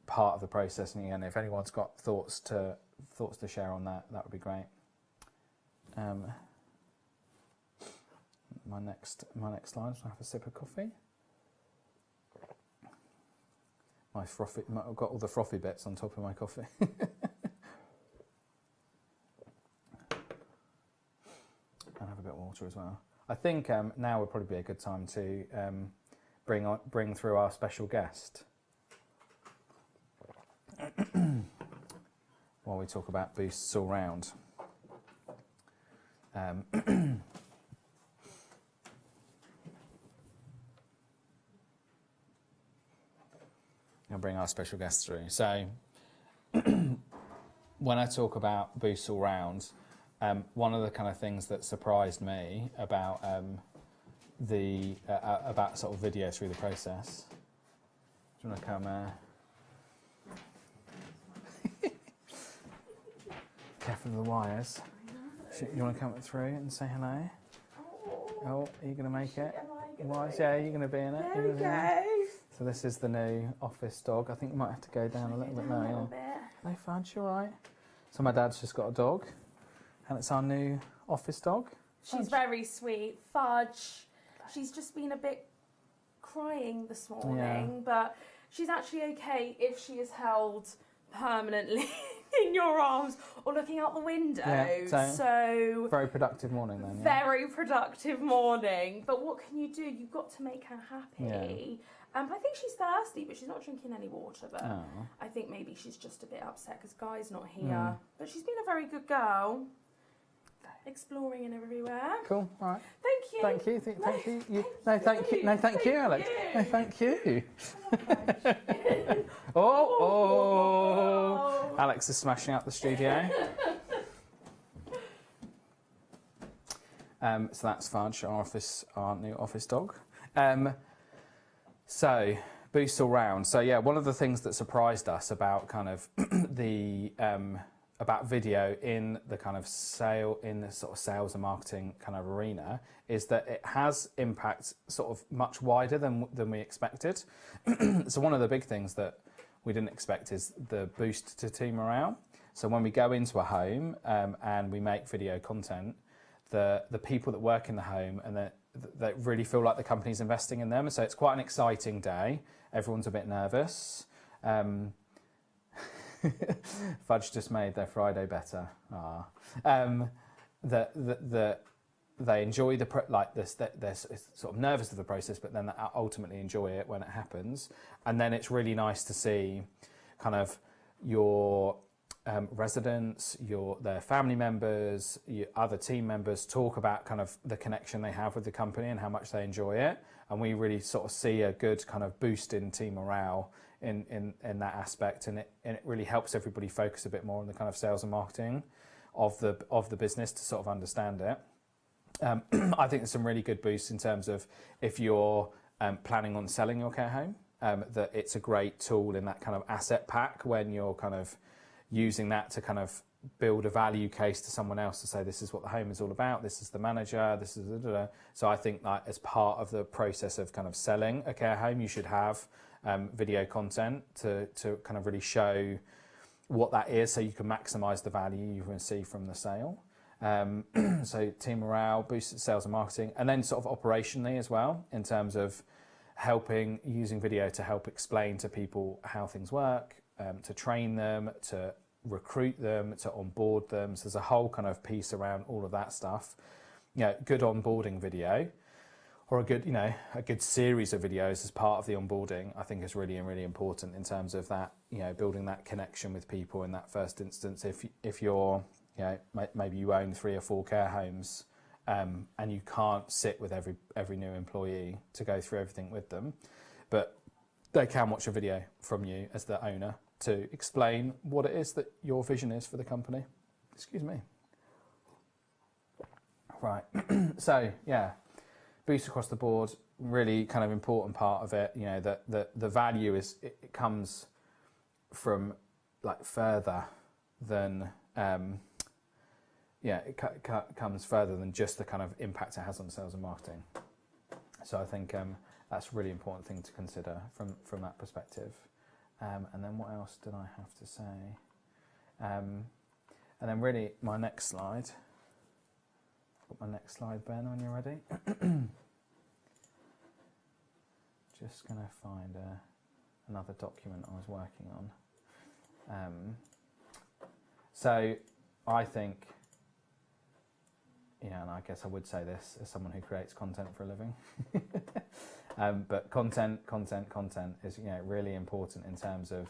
A: part of the process. And again, if anyone's got thoughts to share on that, that would be great. My next slide, so I have a sip of coffee. I've got all the frothy bits on top of my coffee. And have a bit of water as well. I think now would probably be a good time to bring through our special guest while we talk about boosts all round. I'll bring our special guest through. So when I talk about boosts all round, one of the kind of things that surprised me about about sort of video through the process. Do you want to come? Careful of the wires. You want to come through and say hello? Oh, are you going to make it? Wise? Yeah, you're going to be in it.
C: There we go.
A: So this is the new office dog. I think you might have to go down a little bit now. No, Fudge, you all right? So my dad's just got a dog, and it's our new office dog.
C: She's very sweet. Fudge. She's just been a bit crying this morning, but she's actually okay if she is held permanently in your arms or looking out the window.
A: Yeah,
C: so
A: very productive morning then.
C: Yeah. Very productive morning. But what can you do? You've got to make her happy.
A: Yeah.
C: I think she's thirsty, but she's not drinking any water. But I think maybe she's just a bit upset because Guy's not here. But she's been a very good girl. exploring and everywhere.
A: Cool. All right.
C: Thank you.
A: Thank you. Thank you. No, thank you. No, thank you, Alex. No, thank you. Oh. Alex is smashing up the studio. So that's Fudge, our new office dog. So boosts all round. So yeah, one of the things that surprised us about kind of the about video in the kind of in the sort of sales and marketing kind of arena is that it has impact sort of much wider than we expected. So one of the big things that we didn't expect is the boost to team morale. So when we go into a home and we make video content, the people that work in the home and they really feel like the company's investing in them. So it's quite an exciting day. Everyone's a bit nervous. Fudge just made their Friday better. They enjoy they're sort of nervous of the process, but then they ultimately enjoy it when it happens. And then it's really nice to see kind of your residents, their family members, your other team members talk about kind of the connection they have with the company and how much they enjoy it. And we really sort of see a good kind of boost in team morale in that aspect, and it really helps everybody focus a bit more on the kind of sales and marketing of the business to sort of understand it. I think there's some really good boosts in terms of if you're planning on selling your care home, that it's a great tool in that kind of asset pack when you're kind of using that to kind of build a value case to someone else to say, this is what the home is all about, this is the manager, this is So I think that as part of the process of kind of selling a care home, you should have video content to kind of really show what that is, so you can maximize the value you receive from the sale. So team morale, boosted sales and marketing, and then sort of operationally as well, in terms of using video to help explain to people how things work, to train them, to recruit them, to onboard them. So there's a whole kind of piece around all of that stuff. Good onboarding video, or a good series of videos as part of the onboarding, I think is really, really important in terms of that, building that connection with people in that first instance. If you're, maybe you own 3 or 4 care homes, and you can't sit with every new employee to go through everything with them, but they can watch a video from you as the owner to explain what it is that your vision is for the company. Excuse me. Right. So yeah, boost across the board, really kind of important part of it. That the value it comes from like further than it comes further than just the kind of impact it has on sales and marketing. So I think that's a really important thing to consider from that perspective. And then what else did I have to say? And then really my next slide. Got my next slide, Ben, when you're ready. Just going to find another document I was working on. So I think, and I guess I would say this as someone who creates content for a living, but content is really important in terms of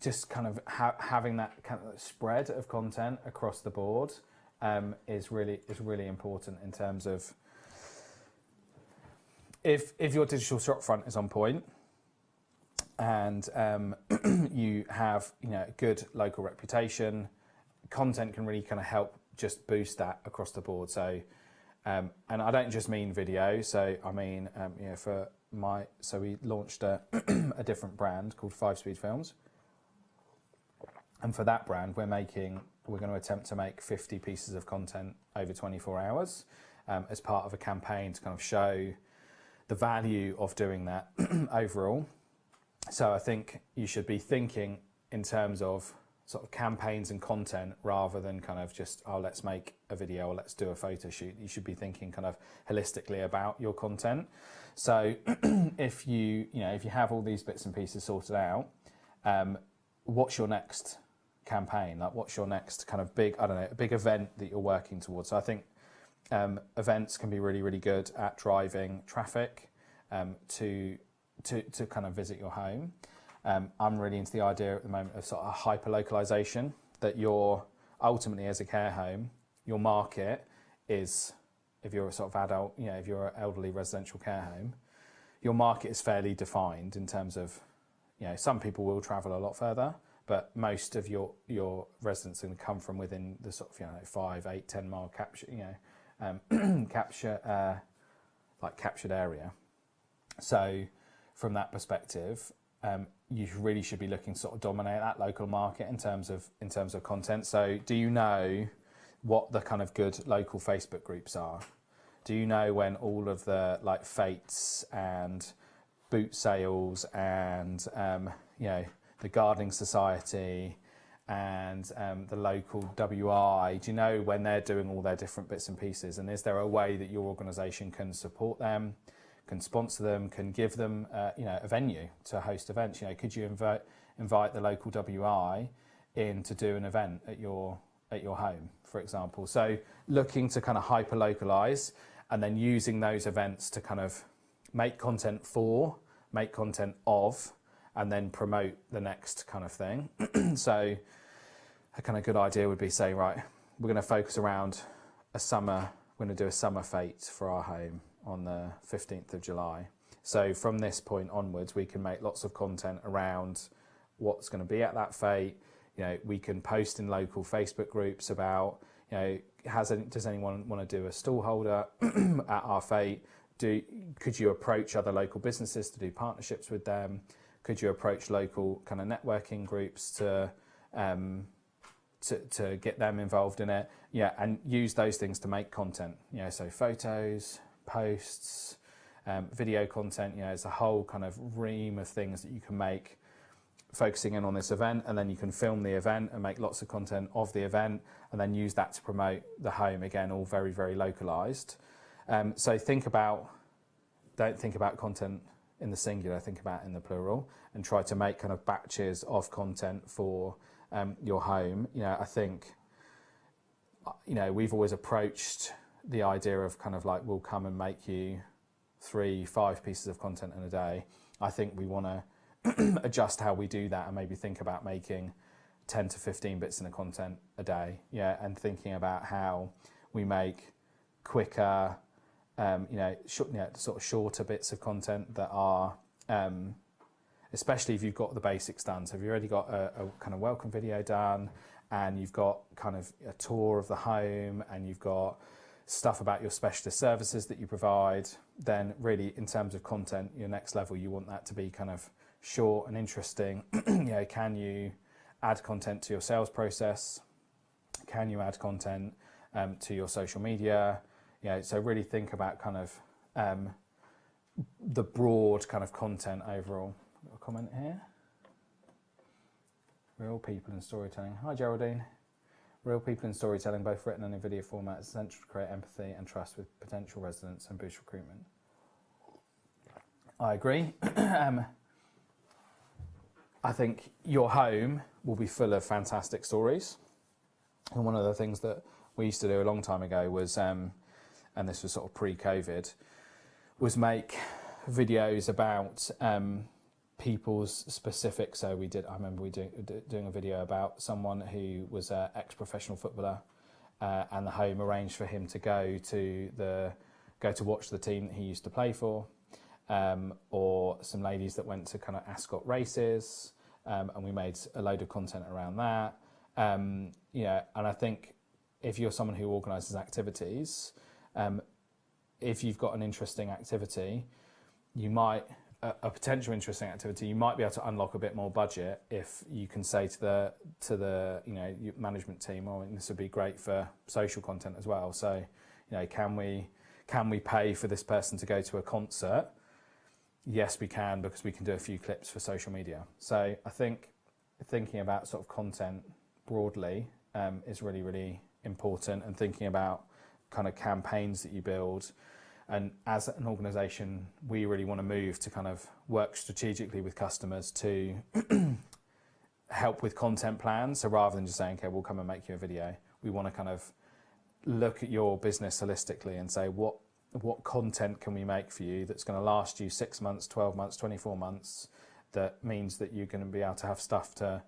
A: just kind of having that kind of spread of content across the board is really important in terms of if your digital shopfront is on point and you have good local reputation, content can really kind of help just boost that across the board. So and I don't just mean video, so I mean so we launched a different brand called 5 Speed Films, and for that brand we're going to attempt to make 50 pieces of content over 24 hours as part of a campaign to kind of show the value of doing that overall. So I think you should be thinking in terms of sort of campaigns and content rather than kind of just, let's make a video or let's do a photo shoot. You should be thinking kind of holistically about your content. So if you have all these bits and pieces sorted out, what's your next campaign? Like, what's your next kind of big event that you're working towards? So I think events can be really, really good at driving traffic to kind of visit your home. I'm really into the idea at the moment of sort of hyper-localisation, that you're ultimately, as a care home, your market is, if you're a sort of adult, if you're an elderly residential care home, your market is fairly defined in terms of, some people will travel a lot further, but most of your residents are going to come from within the sort of 5, 8, 10 mile captured area. So from that perspective, you really should be looking to sort of dominate that local market in terms of content. So do you know what the kind of good local Facebook groups are? Do you know when all of the like fates and boot sales and the gardening society and the local WI, do you know when they're doing all their different bits and pieces? And is there a way that your organisation can support them, can sponsor them, can give them a venue to host events? Could you invite the local WI in to do an event at your home, for example? So looking to kind of hyper localise and then using those events to kind of make content for, make content of, and then promote the next kind of thing. So a kind of good idea would be, say, right, we're going to focus around we're going to do a summer fete for our home on the 15th of July. So from this point onwards, we can make lots of content around what's going to be at that fete. We can post in local Facebook groups about, does anyone want to do a stall holder at our fete? Could you approach other local businesses to do partnerships with them? Could you approach local kind of networking groups to get them involved in it? And use those things to make content. So photos, posts, video content. It's a whole kind of ream of things that you can make, focusing in on this event, and then you can film the event and make lots of content of the event, and then use that to promote the home. Again, all very, very localized. So don't think about content in the singular, think about it in the plural, and try to make kind of batches of content for your home. I think, we've always approached the idea of kind of like, we'll come and make you 3-5 pieces of content in a day. I think we want to adjust how we do that and maybe think about making 10 to 15 bits in the content a day, and thinking about how we make quicker, sort of shorter bits of content that are, especially if you've got the basics done. So if you've already got a kind of welcome video done, and you've got kind of a tour of the home, and you've got stuff about your specialist services that you provide, then really in terms of content, your next level, you want that to be kind of short and interesting. Can you add content to your sales process? Can you add content to your social media? So really think about kind of the broad kind of content overall. Got a comment here. Real people in storytelling. Hi Geraldine. Real people in storytelling, both written and in video format, is essential to create empathy and trust with potential residents and boost recruitment. I agree. I think your home will be full of fantastic stories. And one of the things that we used to do a long time ago was, and this was sort of pre-COVID, was make videos about people's specific. So I remember we doing a video about someone who was an ex-professional footballer, and the home arranged for him to go to watch the team that he used to play for, or some ladies that went to kind of Ascot races, and we made a load of content around that. And I think if you're someone who organises activities, if you've got an interesting activity, a potential interesting activity, you might be able to unlock a bit more budget if you can say to the your management team, "Oh, this would be great for social content as well." So, can we pay for this person to go to a concert? Yes, we can, because we can do a few clips for social media. So I think thinking about sort of content broadly is really, really important, and thinking about kind of campaigns that you build. And as an organisation, we really want to move to kind of work strategically with customers to help with content plans. So rather than just saying, okay, we'll come and make you a video, we want to kind of look at your business holistically and say, what content can we make for you that's going to last you 6 months, 12 months, 24 months, that means that you're going to be able to have stuff to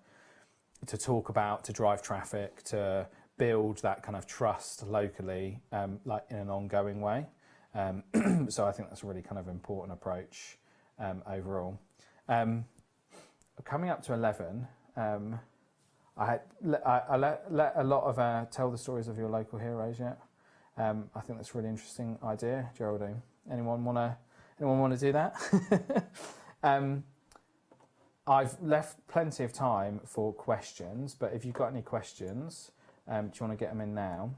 A: talk about, to drive traffic, to build that kind of trust locally, like in an ongoing way. So I think that's a really kind of important approach overall. Coming up to 11, I let a lot of tell the stories of your local heroes yet. I think that's a really interesting idea, Geraldine. Anyone wanna do that? I've left plenty of time for questions, but if you've got any questions, do you want to get them in now?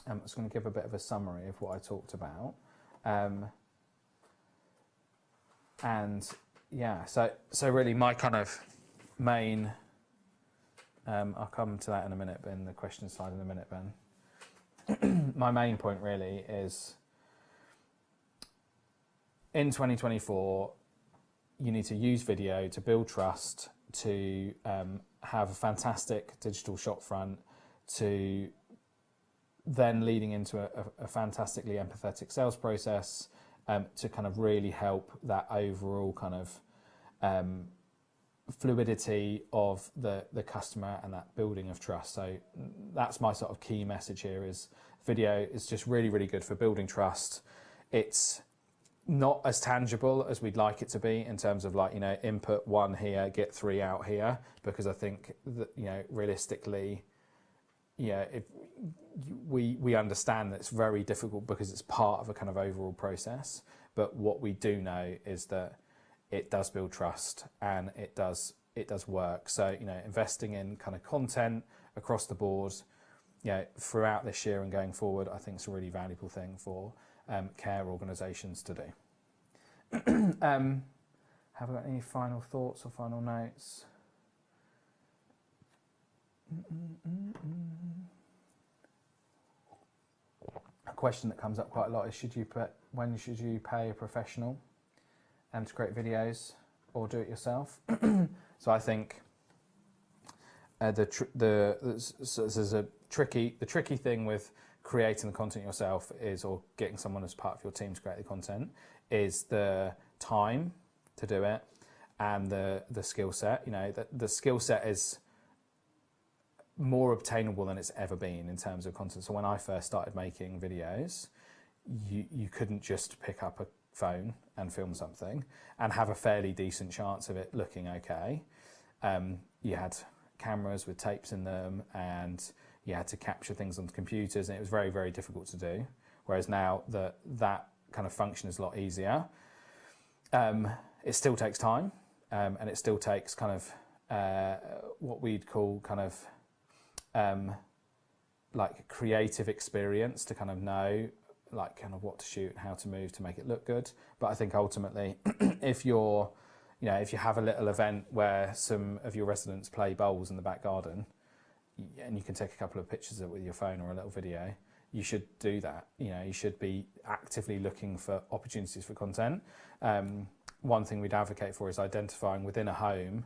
A: I'm just going to give a bit of a summary of what I talked about. And yeah, so really my kind of main, I'll come to that in a minute, but in the question side in a minute, Ben. My main point really is in 2024, you need to use video to build trust, to have a fantastic digital shop front, to then leading into a fantastically empathetic sales process, to kind of really help that overall kind of fluidity of the customer and that building of trust. So that's my sort of key message here is video is just really, really good for building trust. It's not as tangible as we'd like it to be in terms of like, input 1 here, get 3 out here, because I think that, realistically, if we understand that it's very difficult because it's part of a kind of overall process. But what we do know is that it does build trust and it does work. So, investing in kind of content across the board, throughout this year and going forward, I think it's a really valuable thing for care organisations to do. Have I got any final thoughts or final notes? A question that comes up quite a lot is when should you pay a professional to create videos or do it yourself? So I think there's a tricky thing with creating the content yourself or getting someone as part of your team to create the content is the time to do it and the skill set. The skill set is more obtainable than it's ever been in terms of content. So when I first started making videos, you couldn't just pick up a phone and film something and have a fairly decent chance of it looking okay. You had cameras with tapes in them and you had to capture things on computers, and it was very, very difficult to do. Whereas now that kind of function is a lot easier. It still takes time, and it still takes kind of what we'd call kind of like creative experience to kind of know like kind of what to shoot and how to move to make it look good. But I think ultimately if you have a little event where some of your residents play bowls in the back garden and you can take a couple of pictures of it with your phone or a little video, you should do that. You should be actively looking for opportunities for content. One thing we'd advocate for is identifying within a home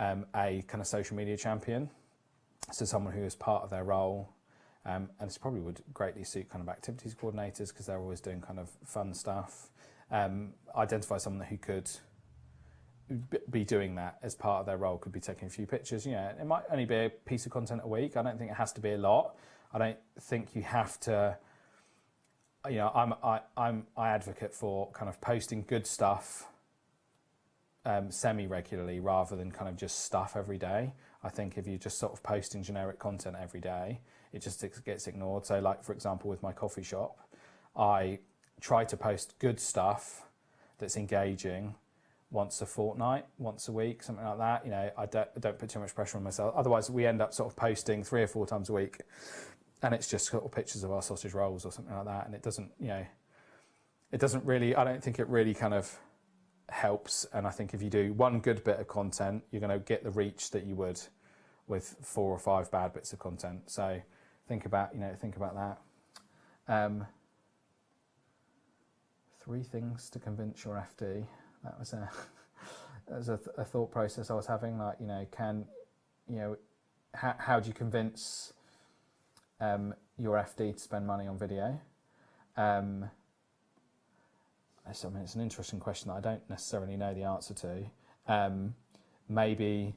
A: a kind of social media champion. So someone who is part of their role, and this probably would greatly suit kind of activities coordinators because they're always doing kind of fun stuff. Identify someone who could be doing that as part of their role, could be taking a few pictures. It might only be a piece of content a week. I don't think it has to be a lot. I don't think you have to. I advocate for kind of posting good stuff semi-regularly rather than kind of just stuff every day. I think if you're just sort of posting generic content every day, it just gets ignored. So like, for example, with my coffee shop, I try to post good stuff that's engaging once a fortnight, once a week, something like that. I don't put too much pressure on myself. Otherwise, we end up sort of posting 3 or 4 times a week, and it's just sort of pictures of our sausage rolls or something like that. And it doesn't really, I don't think it really kind of helps. And I think if you do one good bit of content, you're going to get the reach that you would with 4 or 5 bad bits of content. So think about that. 3 things to convince your FD. That was a thought process I was having. Like, how do you convince your FD to spend money on video? It's an interesting question that I don't necessarily know the answer to. maybe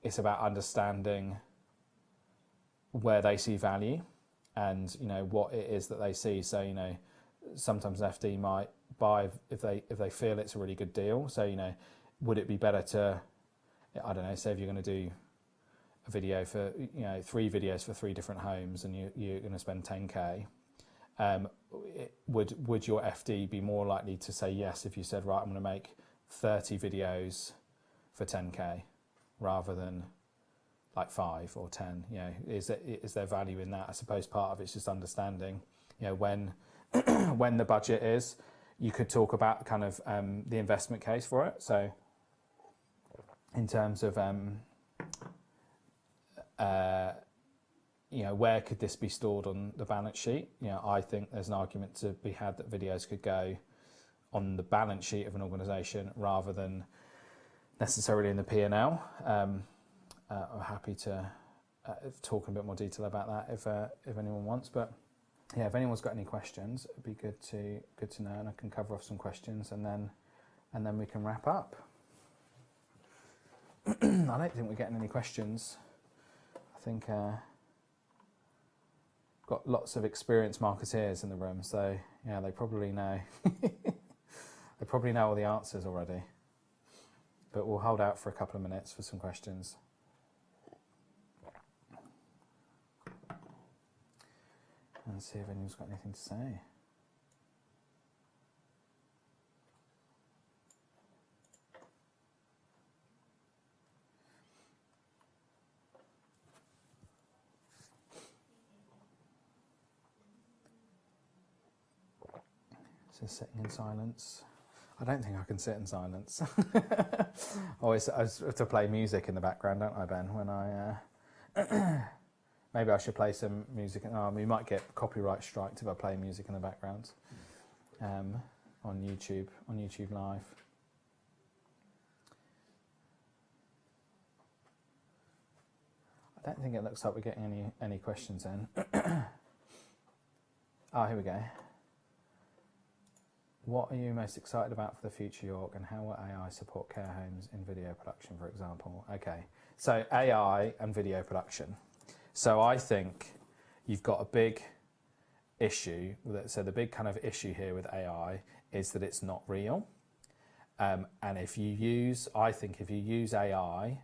A: it's about understanding where they see value and, you know, what it is that they see. So, you know, sometimes an FD might buy if they feel it's a really good deal. So, you know, would it be better to, I don't know, say if you're going to do a video for, you know, 3 videos for 3 different homes and you're going to spend 10k, would your FD be more likely to say yes if you said, right, I'm going to make 30 videos for 10k rather than like 5 or 10? You know, is there value in that? I suppose part of it's just understanding, you know, when when the budget is. You could talk about kind of the investment case for it. So in terms of you know, where could this be stored on the balance sheet? You know, I think there's an argument to be had that videos could go on the balance sheet of an organisation rather than necessarily in the P&L. I'm happy to talk in a bit more detail about that if anyone wants. But yeah, if anyone's got any questions, it'd be good to know, and I can cover off some questions and then we can wrap up. I don't think we're getting any questions. I think got lots of experienced marketeers in the room, so yeah, they probably know. They probably know all the answers already. But we'll hold out for a couple of minutes for some questions. And see if anyone's got anything to say. So sitting in silence. I don't think I can sit in silence. I have to play music in the background, don't I, Ben? When I maybe I should play some music. Oh, we might get copyright striked if I play music in the background on YouTube Live. I don't think it looks like we're getting any questions in. Oh, here we go. What are you most excited about for the future, York, and how will AI support care homes in video production, for example? Okay, so AI and video production. So I think you've got a big issue with it. So the big kind of issue here with AI is that it's not real. And if you use AI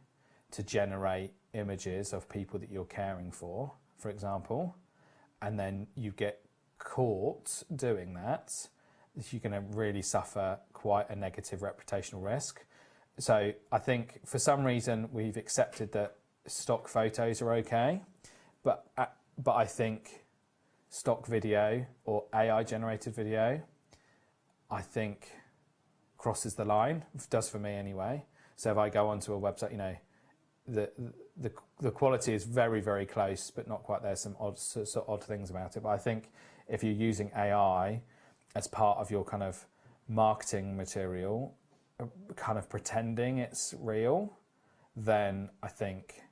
A: to generate images of people that you're caring for example, and then you get caught doing that, you're going to really suffer quite a negative reputational risk. So I think for some reason we've accepted that stock photos are okay, but I think stock video or AI generated video, I think crosses the line. It does for me anyway. So if I go onto a website, you know, the quality is very, very close, but not quite there. Some odd things about it. But I think if you're using AI as part of your kind of marketing material, kind of pretending it's real, then I think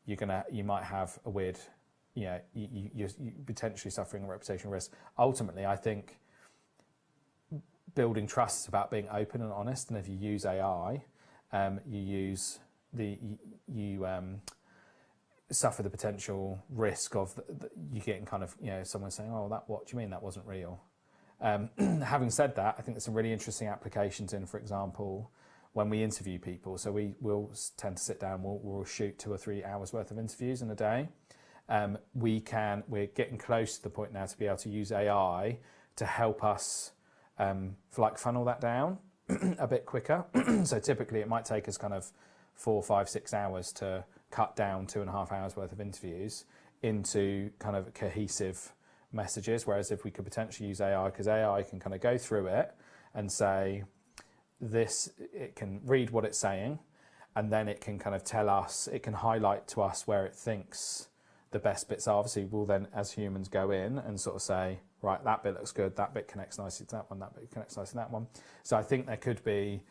A: you might have a weird, you know, you're potentially suffering a reputational risk. Ultimately, I think building trust is about being open and honest. And if you use AI, you suffer the potential risk of you getting kind of, you know, someone saying, "Oh, what do you mean that wasn't real?" Having said that, I think there's some really interesting applications in, for example, when we interview people. So we'll tend to sit down, we'll shoot 2 or 3 hours worth of interviews in a day. We're getting close to the point now to be able to use AI to help us funnel that down a bit quicker. So typically it might take us kind of 4, 5, 6 hours to cut down 2.5 hours worth of interviews into kind of cohesive messages, whereas if we could potentially use AI, because AI can kind of go through it and say this, it can read what it's saying, and then it can kind of tell us, it can highlight to us where it thinks the best bits are. Obviously we'll then as humans go in and sort of say, right, that bit looks good, that bit connects nicely to that one, that bit connects nicely to that one. So I think there could be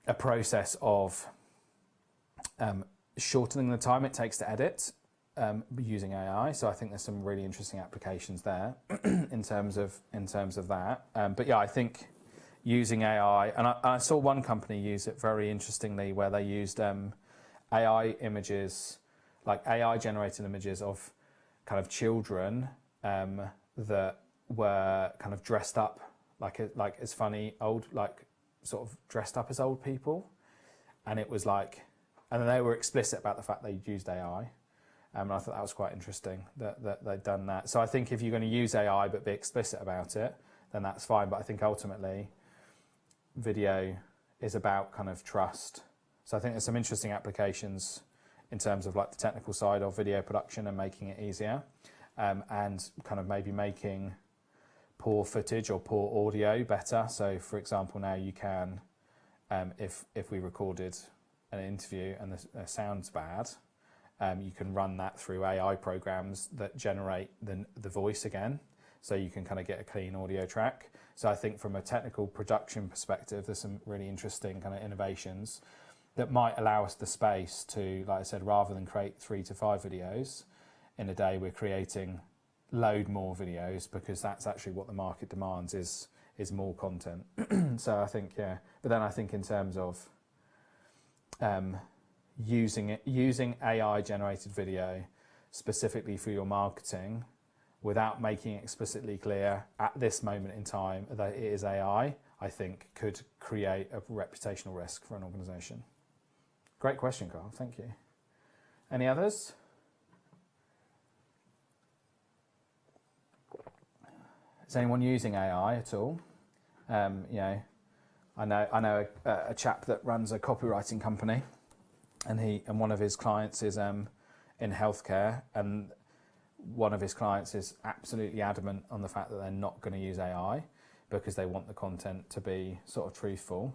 A: a process of shortening the time it takes to edit using AI. So I think there's some really interesting applications there in terms of that. But yeah, I think using AI, and I saw one company use it very interestingly, where they used AI images, like AI generated images of kind of children that were kind of dressed up like as funny old, like sort of dressed up as old people, and it was like, and they were explicit about the fact they used AI. And I thought that was quite interesting that they'd done that. So I think if you're going to use AI but be explicit about it, then that's fine. But I think ultimately, video is about kind of trust. So I think there's some interesting applications in terms of like the technical side of video production and making it easier, and kind of maybe making poor footage or poor audio better. So for example, now you can, if we recorded an interview and the sound's bad, you can run that through AI programs that generate the voice again, so you can kind of get a clean audio track. So I think from a technical production perspective, there's some really interesting kind of innovations that might allow us the space to, like I said, rather than create 3 to 5 videos in a day, we're creating load more videos, because that's actually what the market demands, is more content. So I think, yeah, but then I think in terms of using AI generated video specifically for your marketing without making it explicitly clear at this moment in time that it is AI, I think could create a reputational risk for an organisation. Great question, Carl. Thank you. Any others? Is anyone using AI at all? You know, I know a chap that runs a copywriting company, and one of his clients is in healthcare, and one of his clients is absolutely adamant on the fact that they're not going to use AI because they want the content to be sort of truthful,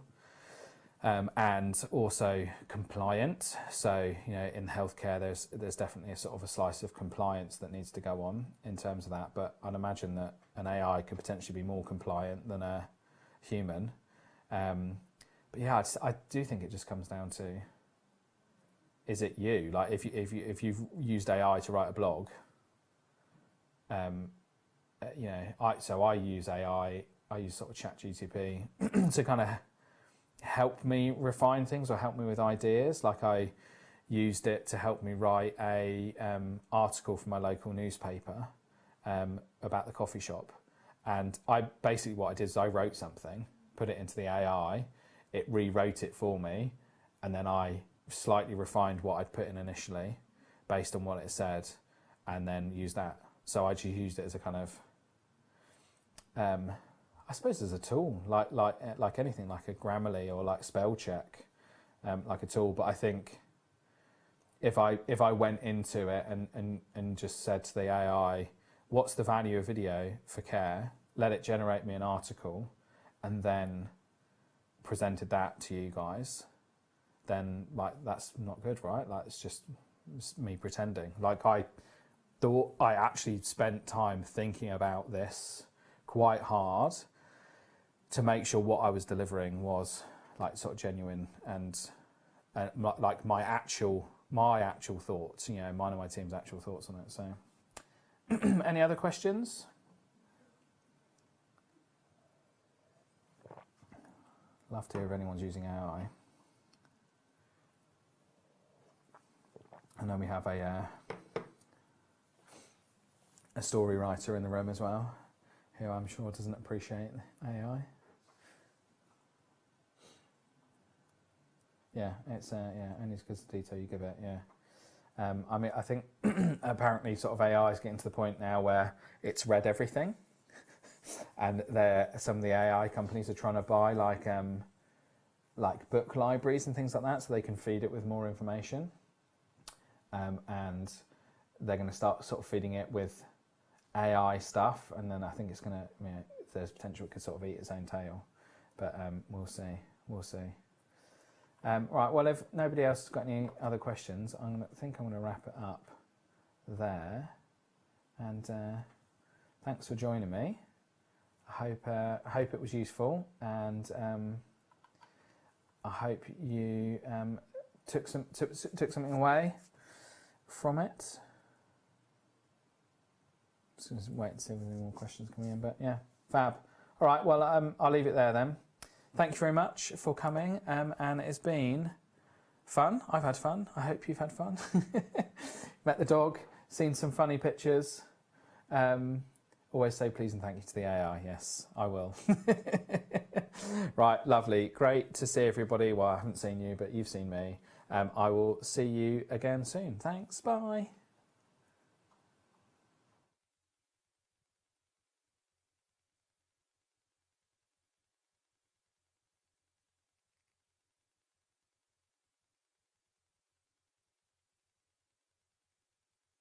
A: and also compliant. So, you know, in healthcare, there's definitely a sort of a slice of compliance that needs to go on in terms of that. But I'd imagine that an AI could potentially be more compliant than a human. But yeah, I do think it just comes down to, is it you? Like if you've used AI to write a blog, you know, I use AI. I use sort of ChatGPT to kind of help me refine things or help me with ideas. Like I used it to help me write a article for my local newspaper about the coffee shop, and what I did is I wrote something, put it into the AI, it rewrote it for me, and then I slightly refined what I'd put in initially based on what it said, and then used that. So I just used it as a kind of I suppose as a tool, like anything, like a Grammarly or like spell check, like a tool. But I think if I went into it and just said to the AI, what's the value of video for care? Let it generate me an article, and then presented that to you guys, then like that's not good, right? Like it's just me pretending. Like I thought I actually spent time thinking about this quite hard to make sure what I was delivering was like sort of genuine and like my actual thoughts, you know, mine and my team's actual thoughts on it. So any other questions? Love to hear if anyone's using AI. I know we have a story writer in the room as well, who I'm sure doesn't appreciate AI. Yeah, it's only as good as the detail you give it. Yeah, I mean, I think apparently sort of AI is getting to the point now where it's read everything, and some of the AI companies are trying to buy like book libraries and things like that, so they can feed it with more information, and they're going to start sort of feeding it with AI stuff, and then I think it's going to, you know, there's potential it could sort of eat its own tail, but we'll see. Right, well, if nobody else has got any other questions, I think I'm going to wrap it up there, and thanks for joining me. I hope it was useful, and I hope you took something away from it. Just wait and see if there's any more questions coming in, but yeah, fab. All right, well, I'll leave it there then. thank you very much for coming, and it's been fun. I've had fun. I hope you've had fun. Met the dog, seen some funny pictures. Always say please and thank you to the AI. Yes, I will. Right, lovely. Great to see everybody. Well, I haven't seen you, but you've seen me. I will see you again soon. Thanks. Bye.